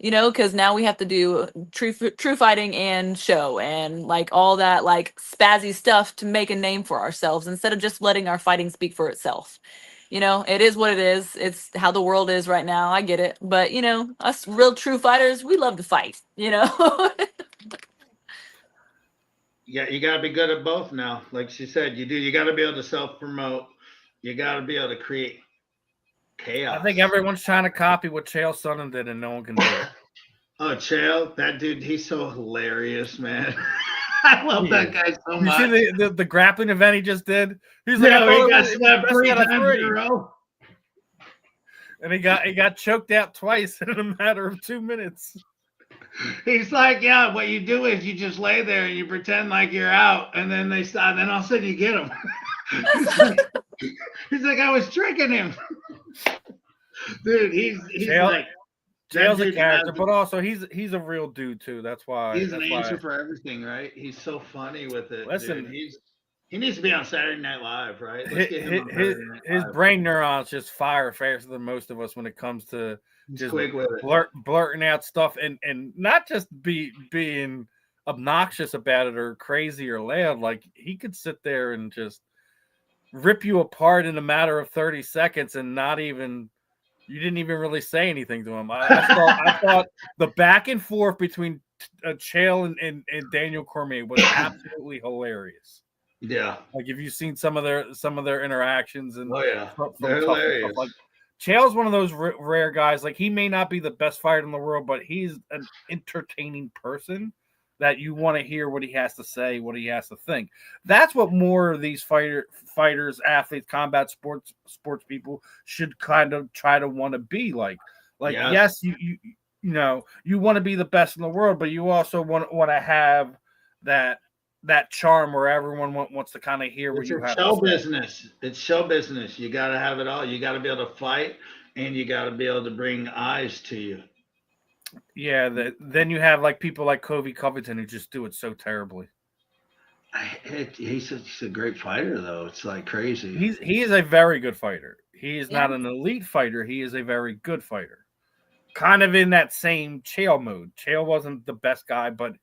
Because now we have to do true fighting and show and like all that like spazzy stuff to make a name for ourselves instead of just letting our fighting speak for itself. It is what it is. It's how the world is right now. I get it. But, us real true fighters, we love to fight, Yeah, you got to be good at both now. Like she said, you got to be able to self-promote. You got to be able to create chaos. I think everyone's trying to copy what Chael Sonnen did, and no one can do it. Oh, Chael, that dude, he's so hilarious, man. I love that guy so much. You see the grappling event he just did? He's like, he got slapped 3 times in a row. And he got choked out twice in a matter of 2 minutes. He's like, yeah, what you do is you just lay there and you pretend like you're out, and then they stop, and then all of a sudden you get him. He's like, I was tricking him. Dude, he's like Chael's a character, but also he's a real dude too. That's why he's an answer for everything, right? He's so funny with it. Listen, dude. He needs to be on Saturday Night Live, right? Let's get him on his brain neurons just fire faster than most of us when it comes to just blurting out stuff and not just being obnoxious about it or crazy or loud. Like he could sit there and just rip you apart in a matter of 30 seconds and you didn't even really say anything to him. I thought the back and forth between Chael and Daniel Cormier was absolutely hilarious. Yeah, like if you've seen some of their interactions and they're hilarious. Stuff. Like Chael's one of those rare guys. Like he may not be the best fighter in the world, but he's an entertaining person that you want to hear what he has to say, what he has to think. That's what more of these fighters, athletes, combat sports people should kind of try to want to be like. Yes, you want to be the best in the world, but you also want to have that charm where everyone wants to kind of hear what you have to say. It's show business. You got to have it all. You got to be able to fight, and you got to be able to bring eyes to you. Yeah, then you have like people like Kobe Covington who just do it so terribly. He's a great fighter, though. It's like crazy. He is a very good fighter. He is not an elite fighter. He is a very good fighter. Kind of in that same Chael mode. Chael wasn't the best guy, but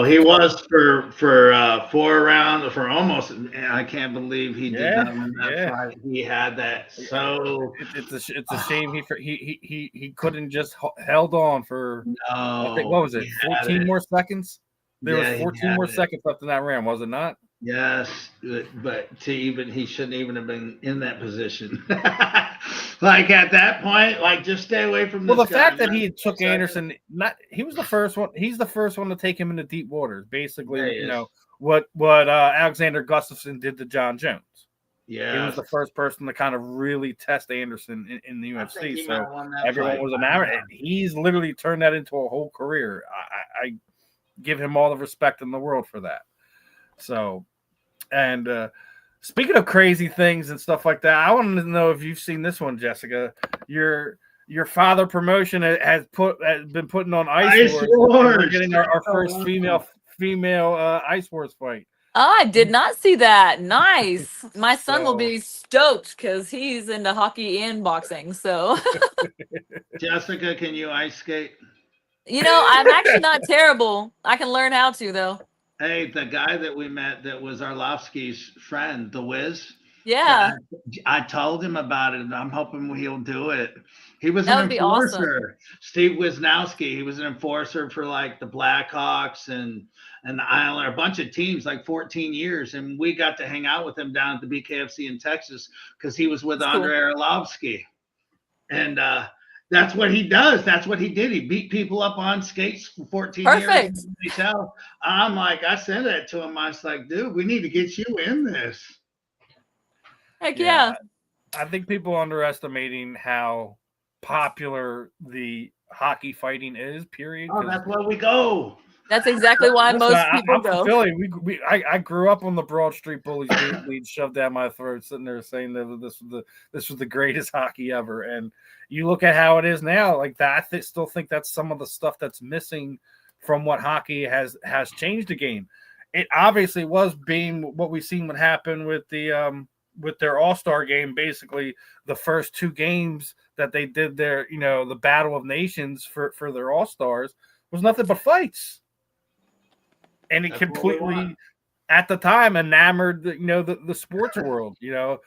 he was for 4 rounds for almost. I can't believe he did not win that fight. He had that. So it's a shame he couldn't just held on for. No, I think what was it? 14 more seconds. There was 14 more seconds left in that round, was it not? Yes, but he shouldn't even have been in that position. Like at that point, like just stay away from this. Well, the fact that he took Anderson, he was the first one. He's the first one to take him into deep waters. Basically, what Alexander Gustafsson did to John Jones. Yeah, he was the first person to kind of really test Anderson in the UFC. So everyone was enamored. He's literally turned that into a whole career. I give him all the respect in the world for that. So, and speaking of crazy things and stuff like that, I want to know if you've seen this one, Jessica. Your father promotion has been putting on Ice Wars. We're getting our first female Ice Wars fight. Oh, I did not see that. Nice. My son will be stoked because he's into hockey and boxing. So, Jessica, can you ice skate? I'm actually not terrible. I can learn how to though. Hey, the guy that we met that was Arlovsky's friend, the Wiz. Yeah, I told him about it, and I'm hoping he'll do it. He was that an would be awesome. enforcer, Steve Wisnowski. He was an enforcer for like the Blackhawks and the Islander, a bunch of teams, like 14 years. And we got to hang out with him down at the BKFC in Texas because he was with That's Andre cool. Arlovsky. And that's what he does. That's what he did. He beat people up on skates for 14 Perfect. years in the NHL. I'm like, I said that to him. I was like, dude, we need to get you in this. Heck Yeah. yeah. I think people are underestimating how popular the hockey fighting is. Period. Oh, that's where we go. That's exactly why Listen, most people I'm from go. Philly. I grew up on the Broad Street Bullies being shoved down my throat, sitting there saying that this was the greatest hockey ever. And you look at how it is now, like that. I still think that's some of the stuff that's missing from what hockey has changed the game. It obviously was being what we've seen what happened with their All-Star game. Basically, the first two games that they did their the Battle of Nations for their All-Stars was nothing but fights. And it completely, at the time, enamored the sports world. You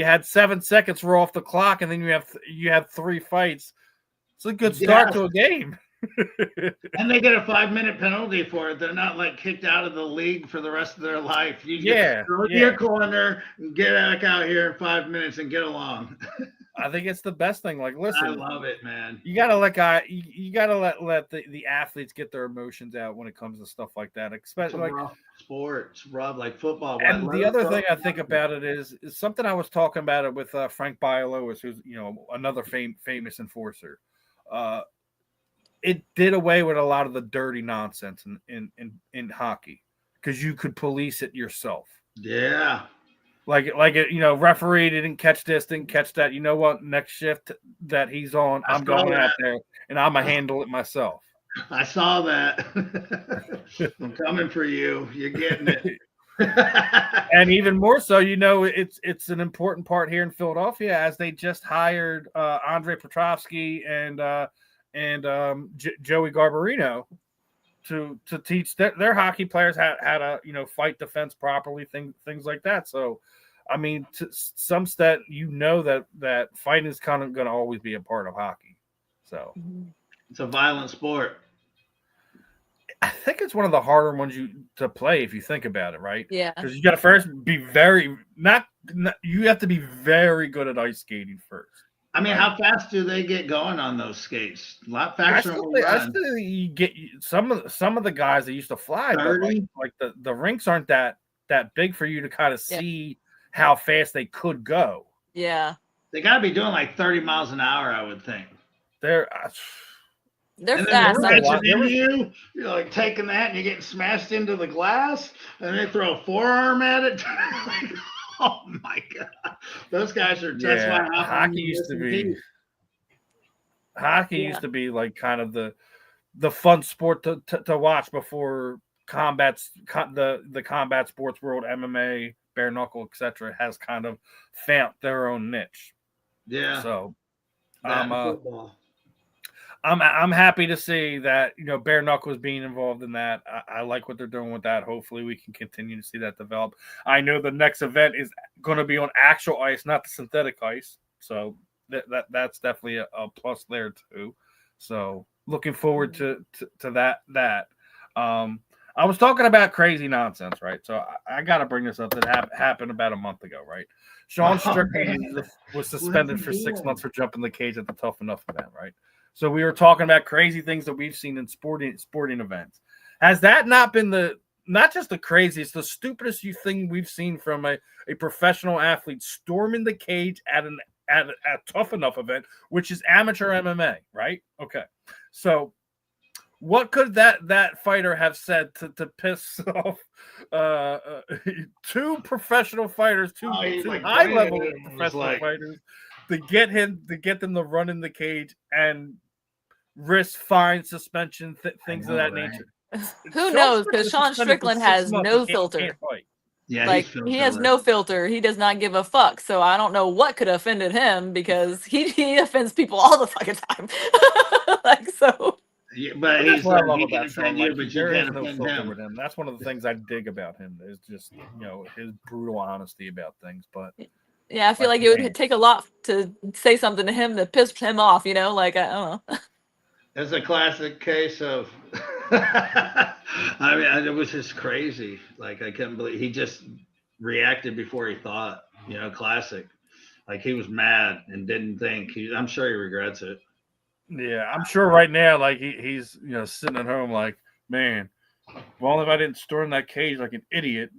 had 7 seconds roll off the clock, and then you have 3 fights. It's a good start to a game. And they get a 5-minute penalty for it. They're not like kicked out of the league for the rest of their life. You go to your corner and get back out here in 5 minutes and get along. I think it's the best thing. Like, listen, I love it, man. You gotta let the athletes get their emotions out when it comes to stuff like that, especially like sports, Rob, like football. And the other thing I think about it is something I was talking about it with Frank Bialowas, who's another famous enforcer. It did away with a lot of the dirty nonsense in hockey because you could police it yourself. Yeah. Like referee didn't catch this, didn't catch that. You know what? Next shift that he's on, I'm going out there and I'm gonna handle it myself. I saw that. I'm coming for you. You're getting it. And even more so, it's an important part here in Philadelphia as they just hired Andre Petrovsky and Joey Garbarino to teach their hockey players how to fight defense properly, things like that. So, I mean, to some extent, that fighting is kind of going to always be a part of hockey. So, it's a violent sport. I think it's one of the harder ones to play if you think about it, right? Yeah. Because you got to first be you have to be very good at ice skating first. I mean, how fast do they get going on those skates? A lot faster than we run. You get some of the guys that used to fly, but like the rinks aren't that big for you to kind of see how fast they could go. Yeah. They got to be doing like 30 miles an hour, I would think. They're fast. You're like taking that and you're getting smashed into the glass, and they throw a forearm at it. Oh my god, those guys are. That's why hockey used to be. Hockey used to be like kind of the fun sport to watch before the combat sports world, MMA, bare knuckle, etc., has kind of found their own niche. Yeah. So, I'm happy to see that bare knuckle is being involved in that. I like what they're doing with that. Hopefully, we can continue to see that develop. I know the next event is going to be on actual ice, not the synthetic ice. So that's definitely a plus there too. So looking forward to that. I was talking about crazy nonsense, right? So I got to bring this up. That happened about a month ago, right? Shawn Strickland was suspended for 6 months for jumping the cage at the Tough Enough event, right? So we were talking about crazy things that we've seen in sporting events. Has that not been not just the craziest, the stupidest thing we've seen from a professional athlete storming the cage at a Tough Enough event, which is amateur MMA, right? Okay. So what could that fighter have said to piss off two professional fighters, two high-level professional fighters, to get them to run in the cage and risk fine, suspension, things of that nature? Who knows? Because Shawn Strickland has no filter. Yeah, like he has no filter. He does not give a fuck. So I don't know what could have offended him because he offends people all the fucking time. Yeah, but That's he's what I like, love he can about Shawn. offend you, Like, but you there is can't no offend filter him. with him. That's one of the things I dig about him is just, his brutal honesty about things. But Yeah, I feel like it man, would take a lot to say something to him to piss him off, like I don't know. It's a classic case of. I mean, it was just crazy. Like I couldn't believe he just reacted before he thought. Classic. Like he was mad and didn't think. I'm sure he regrets it. yeah, I'm sure right now, like he's sitting at home, like, man, well, if I didn't storm that cage like an idiot,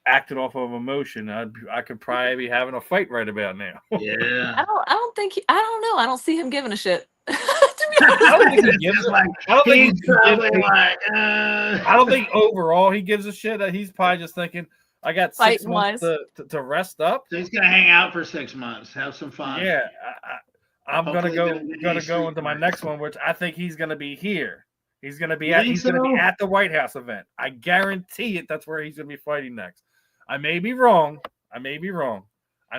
acted off of emotion, I could probably be having a fight right about now. Yeah. I don't think I don't know. I don't see him giving a shit. To be I don't think he It's gives just a, like I don't think he's he gives probably a, like. I don't think overall he gives a shit. He's probably just thinking, I got 6 Fighting months wise. to rest up. So he's gonna hang out for 6 months, have some fun. Yeah, I'm Hopefully gonna get go street into my fights. next one, which I think he's gonna be here. He's gonna be You think he's gonna be so? at the White House event. I guarantee it. That's where he's gonna be fighting next. I may be wrong. I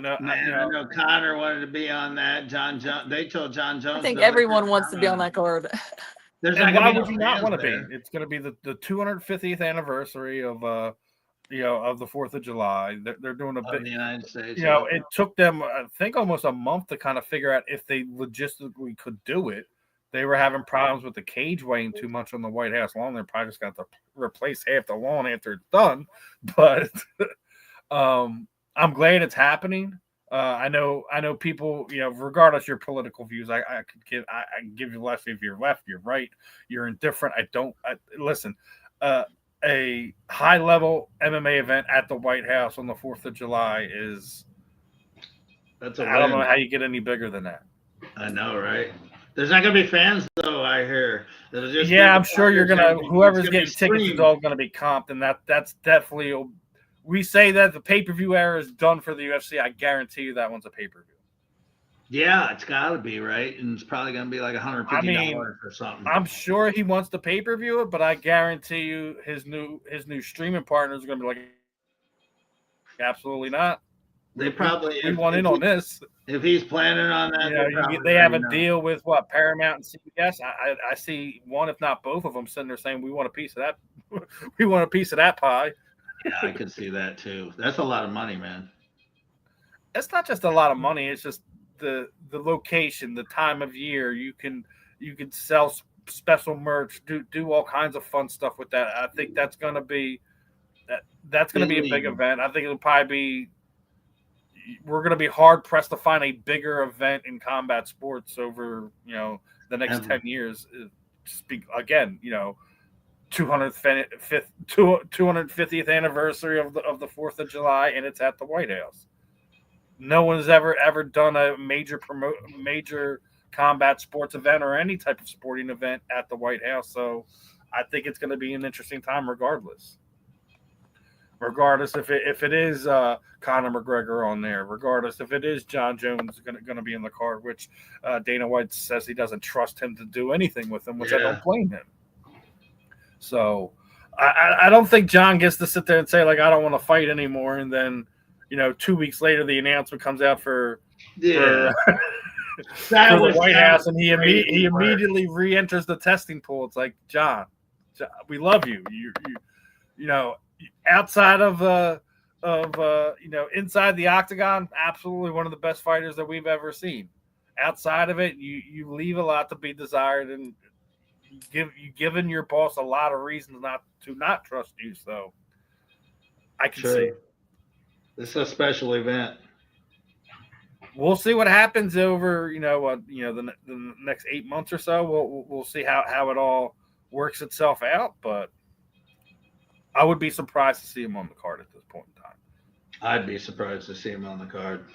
know. Man, I know Connor wanted to be on that. John Jones. They told John Jones. I think no, they everyone couldn't wants to come be on on. that card. There's And not why gonna be would no you not fans want to be? there. It's gonna be the 250th anniversary of of the 4th of July. They're doing a Of big. the United States. It took them, I think, almost a month to kind of figure out if they logistically could do it. They were having problems with the cage weighing too much on the White House lawn. They're probably just got to replace half the lawn after it's done. But I'm glad it's happening. I know people, regardless of your political views, I can give you less if you're left, you're right, you're indifferent. Listen. A high level MMA event at the White House on the 4th of July is. That's a I don't win. know how you get any bigger than that. I know, right? There's not gonna be fans though. I hear. Yeah, I'm sure you're gonna. Whoever's getting tickets streamed. is all gonna be comped, and that's definitely. We say that the pay-per-view era is done for the UFC. I guarantee you that one's a pay-per-view. Yeah, it's got to be right, and it's probably gonna be like $150 or something. I'm sure he wants to pay-per-view it, but I guarantee you his new streaming partners are gonna be like, absolutely not. They probably we want in on this. If he's planning on that, they have a deal with what, Paramount and CBS. I see one, if not both of them, sitting there saying we want a piece of that. We want a piece of that pie. Yeah, I could see that too. That's a lot of money, man. It's not just a lot of money. It's just the location, the time of year. You can sell special merch, do all kinds of fun stuff with that. I think that's going to be that's going to be a big event. I think it'll probably be. We're going to be hard pressed to find a bigger event in combat sports over the next 10 years. Speak again, 250th anniversary of the 4th of July, and it's at the White House. No one's ever done a major combat sports event or any type of sporting event at the White House. So I think it's going to be an interesting time regardless. Regardless if it is Conor McGregor on there, regardless if it is John Jones going to be in the card, which Dana White says he doesn't trust him to do anything with him, which I don't blame him. So I don't think John gets to sit there and say, like, I don't want to fight anymore, and then 2 weeks later the announcement comes out for the White House, and he immediately re-enters the testing pool. It's like, John, we love you. You outside of inside the octagon, absolutely one of the best fighters that we've ever seen. Outside of it, you leave a lot to be desired, and given your boss a lot of reasons not trust you. So I can see. This is a special event. We'll see what happens over the next 8 months or so. We'll see how it all works itself out, but I would be surprised to see him on the card at this point in time. I'd be surprised to see him on the card.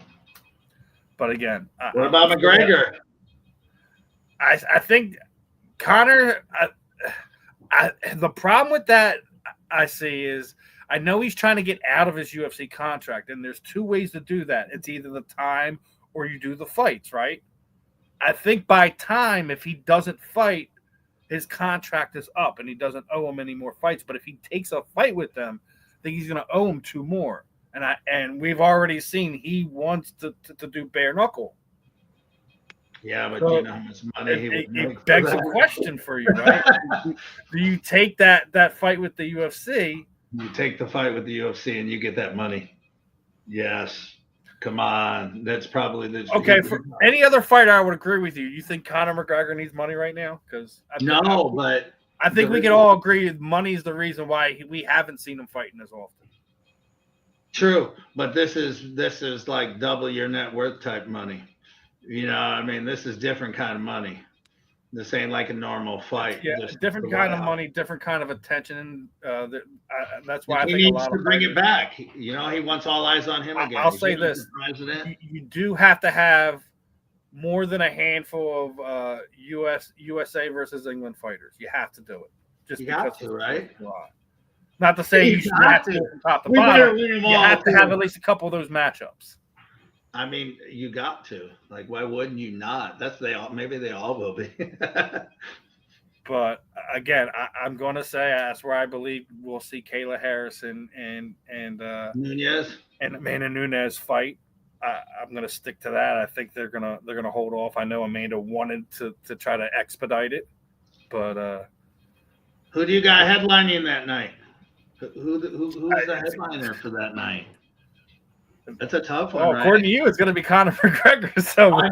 But again, what about McGregor? I think Conor. The problem with that I see is I know he's trying to get out of his UFC contract, and there's two ways to do that. It's either the time or you do the fights, right? I think by time, if he doesn't fight, his contract is up and he doesn't owe him any more fights. But if he takes a fight with them, I think he's going to owe him 2 more. And we've already seen he wants to do bare knuckle. Yeah, but So you know how much money he would make. it begs a question for you, right? Do you take that fight with the UFC? You take the fight with the UFC and you get that money. Yes. Come on. That's probably the Okay, for any other fighter, I would agree with you. You think Conor McGregor needs money right now? Because no, but I think we can all agree money is the reason why we haven't seen him fighting as often. True, but this is like double your net worth type money. You know, I mean, this is different kind of money. This ain't like a normal fight. Yeah, different kind of money, different kind of attention. That's why I think he a needs lot to of bring it back. You know, he wants all eyes on him again. I'll say this: you do have to have more than a handful of USA versus England fighters. You have to do it. Just you because got to, right? Not to say you have to from top to bottom. You have to have at least a couple of those matchups. I mean, you got to. Like, why wouldn't you not? Maybe they all will be. But again, I'm going to say that's where I believe we'll see Kayla Harrison and Nunez and Amanda Nunes fight. I'm going to stick to that. I think they're gonna hold off. I know Amanda wanted to try to expedite it, but who do you got headlining that night? Who's the headliner for that night? That's a tough one. Right? According to you, it's going to be Conor McGregor. So I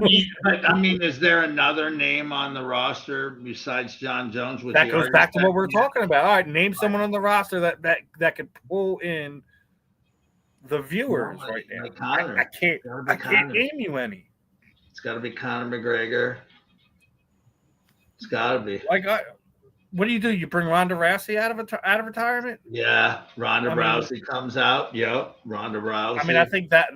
mean, is there another name on the roster besides John Jones? That goes back to what we're talking about. All right, name someone on the roster that could pull in the viewers right now. Like Conor. I can't name you any. It's got to be Conor McGregor. It's got to be. What do? You bring Ronda Rousey out of retirement? Yeah, Ronda Rousey comes out. Yep, Ronda Rousey. I mean, I think that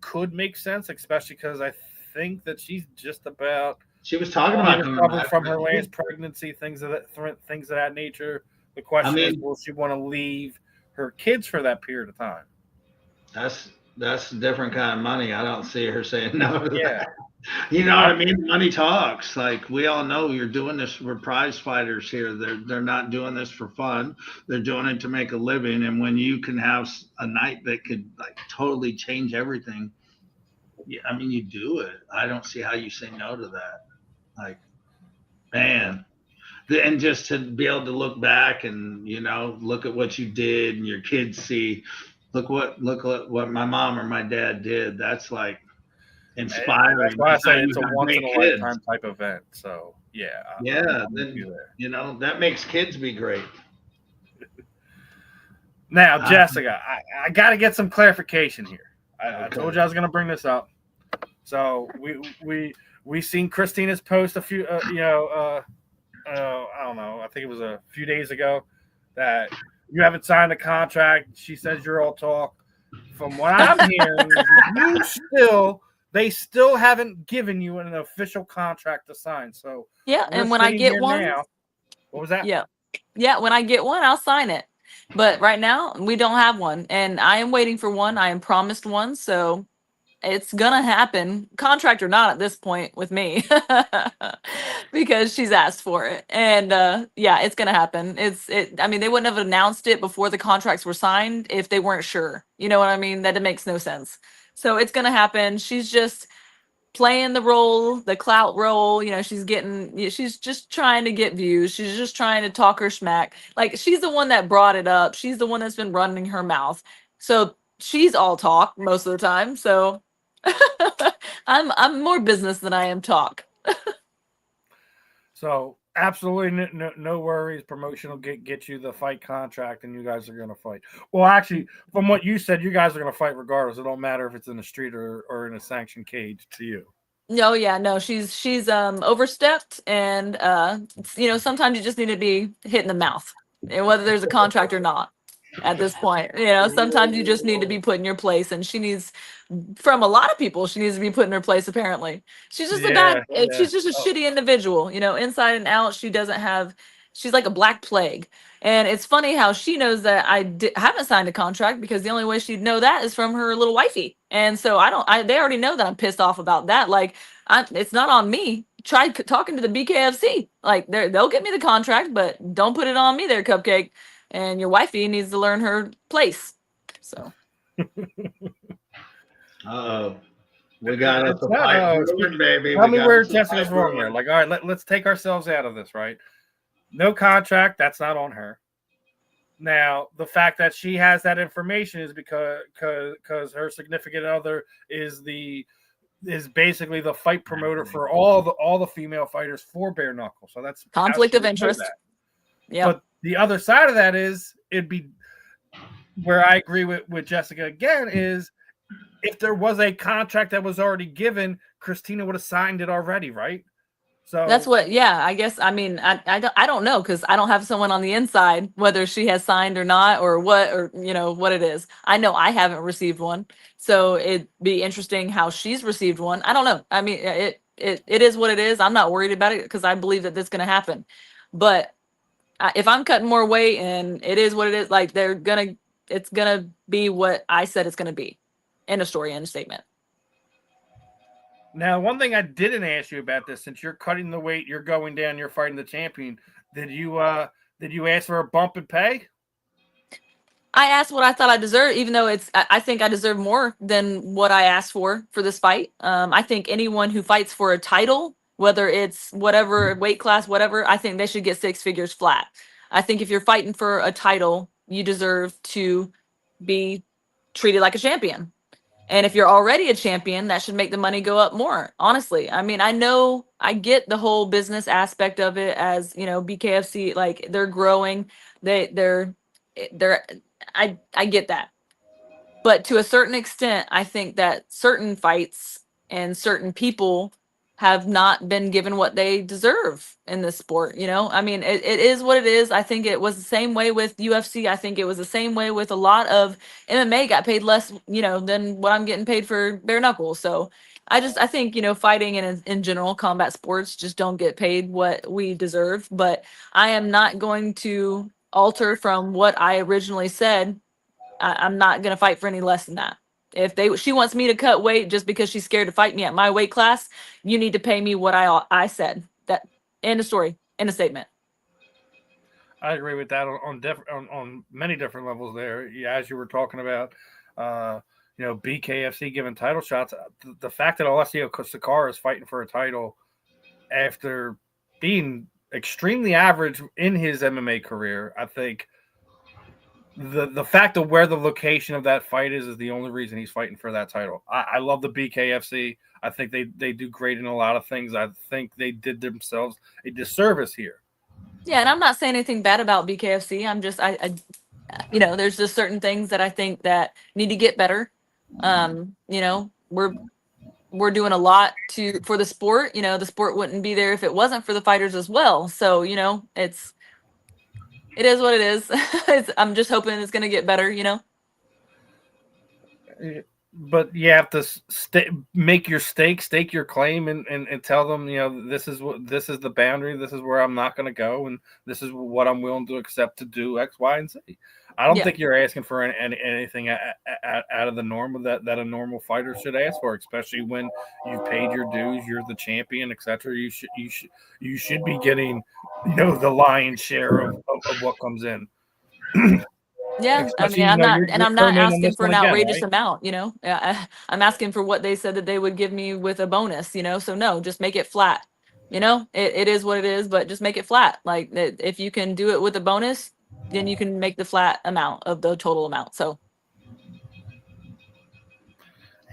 could make sense, especially because I think that she's just about. She was talking about recovered from her last pregnancy, things of that nature. The question is, will she want to leave her kids for that period of time? That's a different kind of money. I don't see her saying no to that. You know what I mean? Money talks. Like, we all know you're doing this. We're prize fighters here. They're not doing this for fun. They're doing it to make a living. And when you can have a night that could like totally change everything, I mean, you do it. I don't see how you say no to that. Like, man. And just to be able to look back and, you know, look at what you did and your kids see, look what my mom or my dad did. That's like inspiring. That's why I say it's a once in a lifetime type event. So then you know that makes kids be great. Now, Jessica, I got to get some clarification here. I told you I was going to bring this up. So we seen Christina's post a few, I don't know. I think it was a few days ago that you haven't signed a contract. She says you're all talk. From what I'm hearing, they still haven't given you an official contract to sign. So and when I get one, now, what was that? Yeah, when I get one, I'll sign it. But right now, we don't have one, and I am waiting for one. I am promised one, so it's gonna happen, contract or not, at this point with me, because she's asked for it, and it's gonna happen. I mean, they wouldn't have announced it before the contracts were signed if they weren't sure. You know what I mean? That it makes no sense. So it's gonna happen. She's just playing the role, the clout role. You know, she's just trying to get views. She's just trying to talk her smack. Like, she's the one that brought it up. She's the one that's been running her mouth. So she's all talk most of the time. So I'm more business than I am talk. So absolutely no worries. Promotion will get you the fight contract, and you guys are going to fight. Well, actually, from what you said, you guys are going to fight regardless. It don't matter if it's in the street or in a sanctioned cage to you. No, she's overstepped, and sometimes you just need to be hit in the mouth, and whether there's a contract or not. At this point, sometimes you just need to be put in your place, and she needs, from a lot of people, she needs to be put in her place. Apparently, she's just she's just a shitty individual, inside and out. She's like a black plague. And it's funny how she knows that I haven't signed a contract, because the only way she'd know that is from her little wifey. And so they already know that I'm pissed off about that. Like, it's not on me. Try talking to the BKFC. Like, they'll get me the contract, but don't put it on me there, Cupcake. And your wifey needs to learn her place. So. Uh-oh. We got us It's a not, fight brewing, baby. tell We me got where us a Jessica's fight wrong brewing. there. Like, all right, let's take ourselves out of this, right? No contract, that's not on her. Now, the fact that she has that information is because her significant other is basically the fight promoter for all the female fighters for bare knuckle. So that's Conflict of interest. Yeah. But the other side of that is it'd be where I agree with Jessica again is if there was a contract that was already given, Christina would have signed it already, right? So that's what, I guess. I mean, I don't know because I don't have someone on the inside whether she has signed or not or what, or what it is. I know I haven't received one, so it'd be interesting how she's received one. I don't know. I mean, it is what it is. I'm not worried about it because I believe that this is going to happen. But if I'm cutting more weight and it is what it is, like it's gonna be what I said it's gonna be. End of story. End of statement. Now, one thing I didn't ask you about this, since you're cutting the weight, you're going down, you're fighting the champion. Did you ask for a bump in pay? I asked what I thought I deserved, even though I think I deserve more than what I asked for this fight. I think anyone who fights for a title, whether it's whatever weight class, whatever, I think they should get 6 figures flat. I think if you're fighting for a title, you deserve to be treated like a champion. And if you're already a champion, that should make the money go up more. Honestly, I mean, I know I get the whole business aspect of it as, BKFC, like they're growing, they're I get that. But to a certain extent, I think that certain fights and certain people have not been given what they deserve in this sport. I mean, it is what it is. I think it was the same way with UFC. I think it was the same way with a lot of MMA got paid less, than what I'm getting paid for bare knuckles. So I think, fighting and in general, combat sports just don't get paid what we deserve. But I am not going to alter from what I originally said. I'm not going to fight for any less than that. If she wants me to cut weight just because she's scared to fight me at my weight class, you need to pay me what I said. That end of story, end of statement. I agree with that on many different levels there. Yeah, as you were talking about, BKFC giving title shots. The fact that Alessio Sakara is fighting for a title after being extremely average in his MMA career, I think the fact of where the location of that fight is the only reason he's fighting for that title. I love the BKFC. I think they do great in a lot of things. I think they did themselves a disservice here. Yeah, and I'm not saying anything bad about BKFC. I'm just there's just certain things that I think that need to get better. We're doing a lot for the sport. The sport wouldn't be there if it wasn't for the fighters as well. So, it is what it is. I'm just hoping it's going to get better, But you have to make your stake your claim, and tell them, this is the boundary. This is where I'm not going to go, and this is what I'm willing to accept to do X, Y, and Z. I don't think you're asking for anything out of the norm that a normal fighter should ask for, especially when you've paid your dues, you're the champion, etc. You should be getting, the lion's share of what comes in. Yeah, Especially, I mean, I'm not on asking this for an again, outrageous right? amount, I'm asking for what they said that they would give me with a bonus, so no, just make it flat. It is what it is, but just make it flat. Like if you can do it with a bonus, then you can make the flat amount of the total amount. So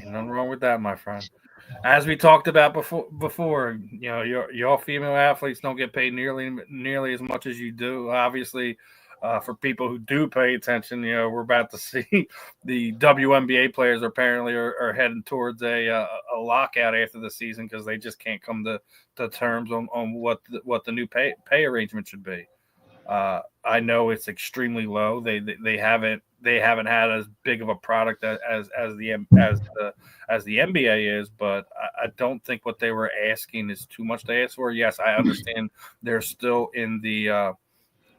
ain't nothing wrong with that, my friend. As we talked about before, your female athletes don't get paid nearly as much as you do. Obviously, for people who do pay attention, we're about to see the WNBA players apparently are heading towards a lockout after the season because they just can't come to terms on what the new pay arrangement should be. I know it's extremely low. They haven't had as big of a product as the NBA is, but I don't think what they were asking is too much to ask for. Yes, I understand they're still in the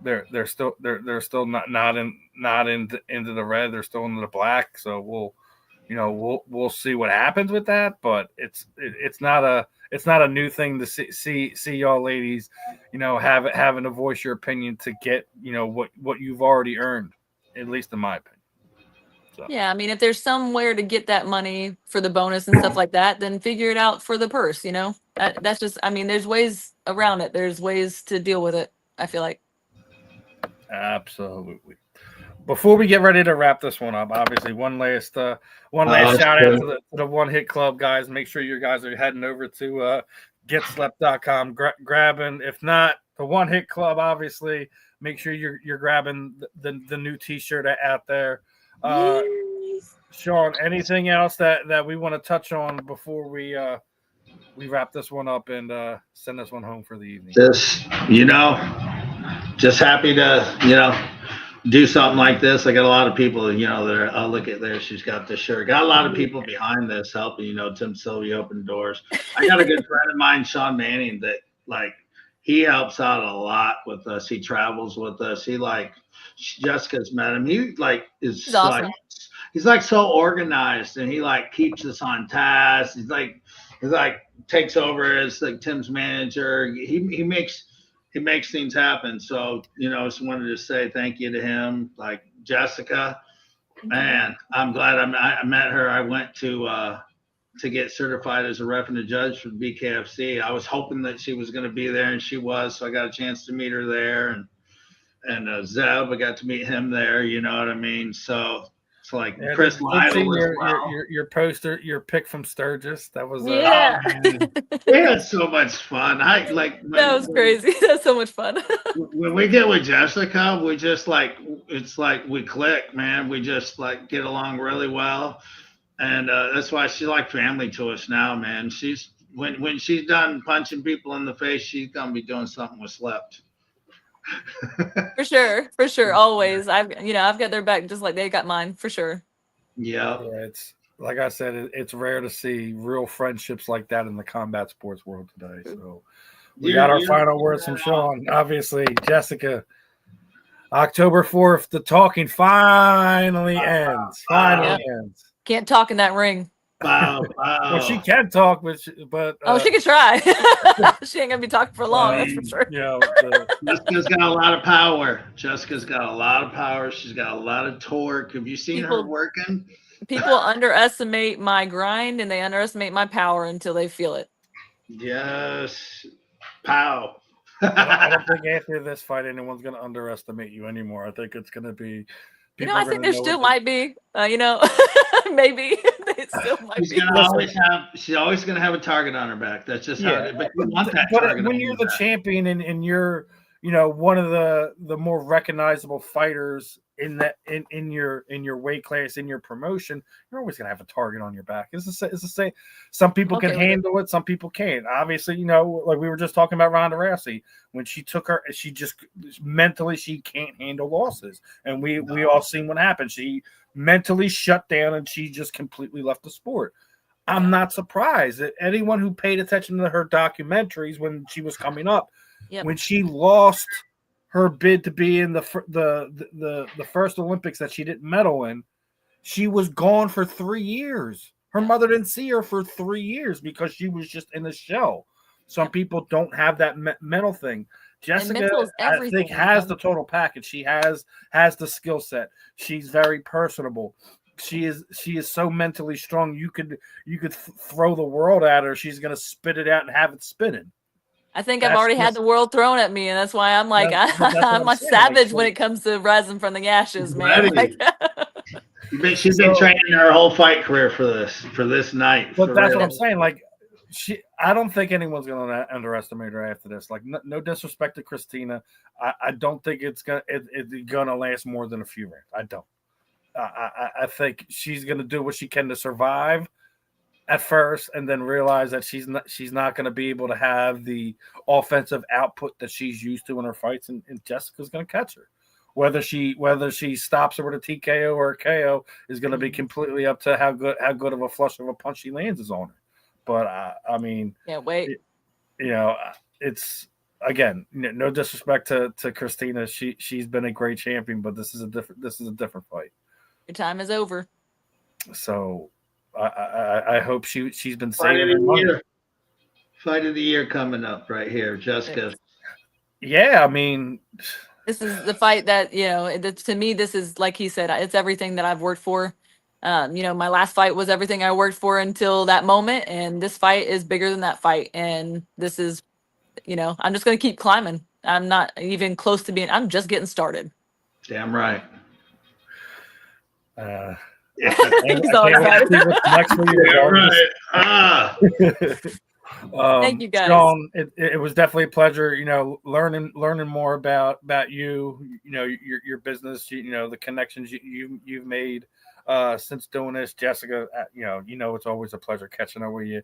they're still not into the red. They're still into the black. So we'll see what happens with that. But it's not a new thing to see y'all ladies, having to voice your opinion to get what you've already earned, at least in my opinion. So. Yeah, I mean, if there's somewhere to get that money for the bonus and stuff like that, then figure it out for the purse. That's just. I mean, there's ways around it. There's ways to deal with it. I feel like. Absolutely. Before we get ready to wrap this one up, obviously one last shout out to the One Hit Club guys. Make sure you guys are heading over to getslept.com, grabbing, if not the One Hit Club, obviously make sure you're grabbing the new T-shirt out there. Shawn, anything else that we want to touch on before we wrap this one up and send this one home for the evening? Just happy to do something like this. I got a lot of people, that I'll look at there. She's got this shirt. Got a lot of people behind this helping, Tim Sylvia open doors. I got a good friend of mine, Shawn Manning, that he helps out a lot with us. He travels with us. Jessica's met him. He is awesome. He's so organized, and he keeps us on task. He's takes over as Tim's manager. He makes things happen. So, just wanted to say thank you to him. Jessica, man, I'm glad I met her. I went to get certified as a ref and a judge for BKFC. I was hoping that she was going to be there, and she was. So I got a chance to meet her there. And Zeb, I got to meet him there. You know what I mean? So it's Chris Lytle as well. Your poster, your pick from Sturgis. That was we had so much fun. That was crazy. That's so much fun. When we get with Jessica, we just it's we click, man. We just get along really well, and that's why she's like family to us now, man. She's when she's done punching people in the face, she's gonna be doing something with Slept. For sure, always. I've got their back just like they got mine, for sure. Yeah, it's like I said, it's rare to see real friendships like that in the combat sports world today. So we got our final words from Shawn. Obviously, Jessica, October 4th, the talking finally ends. Ends. Can't talk in that ring. Wow. Well, she can talk, but she can try. She ain't gonna be talking for long, that's for sure. Jessica's got a lot of power. She's got a lot of torque. Have you seen her working? People underestimate my grind, and they underestimate my power until they feel it. Yes. Pow. I don't think after this fight anyone's gonna underestimate you anymore. I think it's gonna be. I think there still might be. Maybe they still might be. She's always going to have a target on her back. That's just how it is. But you want that target when you're the champion and you're, one of the more recognizable fighters in your weight class, in your promotion, you're always going to have a target on your back. It's the same. Some people can handle it. Some people can't. Obviously, like we were just talking about Ronda Rousey. When she took she just mentally, she can't handle losses. And we all seen what happened. She mentally shut down and she just completely left the sport. I'm not surprised that anyone who paid attention to her documentaries when she was coming up, when she lost her bid to be in the first Olympics that she didn't medal in, she was gone for 3 years. Her mother didn't see her for 3 years because she was just in a shell. Some people don't have that mental thing. Jessica, I think, has the total package. She has the skill set. She's very personable. She is so mentally strong. You could throw the world at her. She's gonna spit it out and have it spinning. I think I've already had the world thrown at me, and that's why I'm I'm a savage when it comes to rising from the ashes, man. She's been training her whole fight career for this night. But that's what I'm saying. I don't think anyone's going to underestimate her after this. No disrespect to Christina. I don't think it's gonna last more than a few rounds. I don't. I think she's going to do what she can to survive at first, and then realize that she's not going to be able to have the offensive output that she's used to in her fights, and Jessica's going to catch her. Whether she stops her with a TKO or a KO is going to be completely up to how good of a flush of a punch she lands is on her. But I mean, wait. It's again, no disrespect to Christina. She's been a great champion, but this is a different fight. Your time is over. So I hope she's been saving her money. Fight of the year coming up right here, Jessica. Yeah, I mean, this is the fight that to me, this is, like he said, it's everything that I've worked for. My last fight was everything I worked for until that moment, and this fight is bigger than that fight. And this is, I'm just going to keep climbing. I'm not even close to I'm just getting started. Damn right. Yeah. He's all excited. What's next for you? Yeah, right. Thank you, guys. Shawn, it was definitely a pleasure, learning more about you, your business, the connections you've made since doing this. Jessica, it's always a pleasure catching up with you,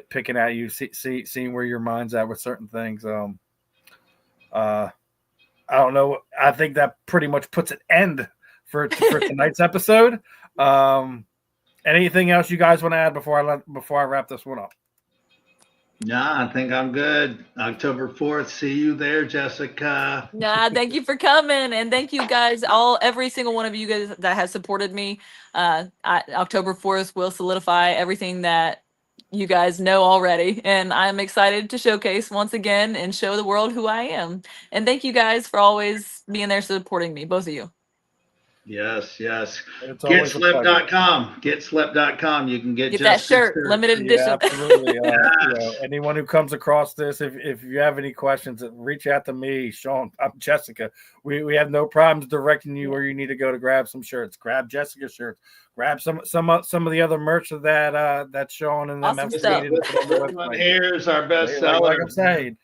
picking at you, seeing where your mind's at with certain things. I don't know. I think that pretty much puts an end for tonight's episode. Anything else you guys want to add before I wrap this one up? Nah, I think I'm good. October 4th. See you there, Jessica. Thank you for coming, and thank you guys, every single one of you guys that has supported me. October 4th will solidify everything that you guys know already, and I'm excited to showcase once again and show the world who I am. And thank you guys for always being there supporting me, both of you. Yes. GetSlep.com. GetSlep.com. You can get that shirt, limited edition. Yeah, absolutely. Anyone who comes across this, if you have any questions, reach out to me, Shawn. I'm Jessica. We have no problems directing you where you need to go to grab some shirts. Grab Jessica's shirts. Grab some of the other merch that Shawn and them Awesome have stuff. This one here is our best seller. Like I'm saying.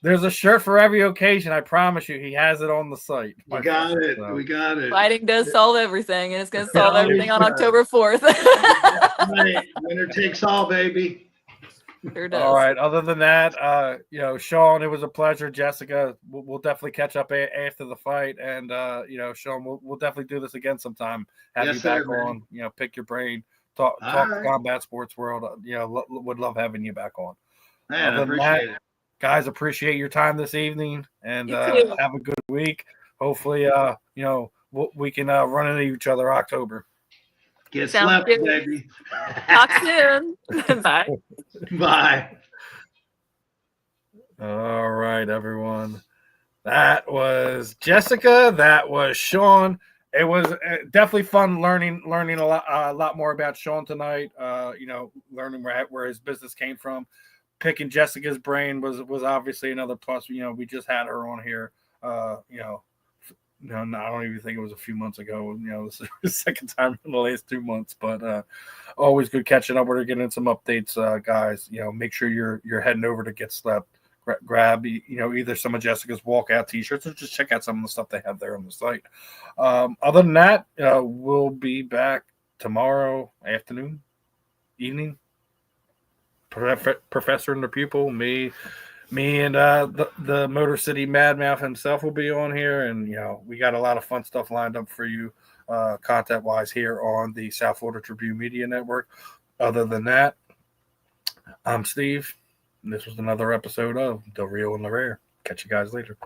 There's a shirt for every occasion. I promise you, he has it on the site. We got it. Fighting does solve everything, and it's going to solve everything on October 4th. Right. Winner takes all, baby. Sure does. All right. Other than that, Shawn, it was a pleasure. Jessica, we'll definitely catch up after the fight, and Shawn, we'll definitely do this again sometime. Have you back on. Pick your brain. Talk right. Combat sports world. Would love having you back on. Man, I appreciate it. Guys, appreciate your time this evening, and have a good week. Hopefully, we can run into each other October. Get slept, baby. Talk soon. Bye. Bye. All right, everyone. That was Jessica. That was Shawn. It was definitely fun learning a lot more about Shawn tonight. Learning where his business came from. Picking Jessica's brain was obviously another plus. We just had her on here. I don't even think it was a few months ago. This is the second time in the last 2 months, but always good catching up with her, getting some updates, guys. Make sure you're heading over to Get Slept. Grab either some of Jessica's walkout T-shirts or just check out some of the stuff they have there on the site. Other than that, we'll be back tomorrow evening. Professor and the pupil, me and the Motor City Madmouth himself will be on here, and we got a lot of fun stuff lined up for you content wise here on the South Florida Tribune Media Network. Other than that, I'm Steve, and this was another episode of The Real and the Rare. Catch you guys later.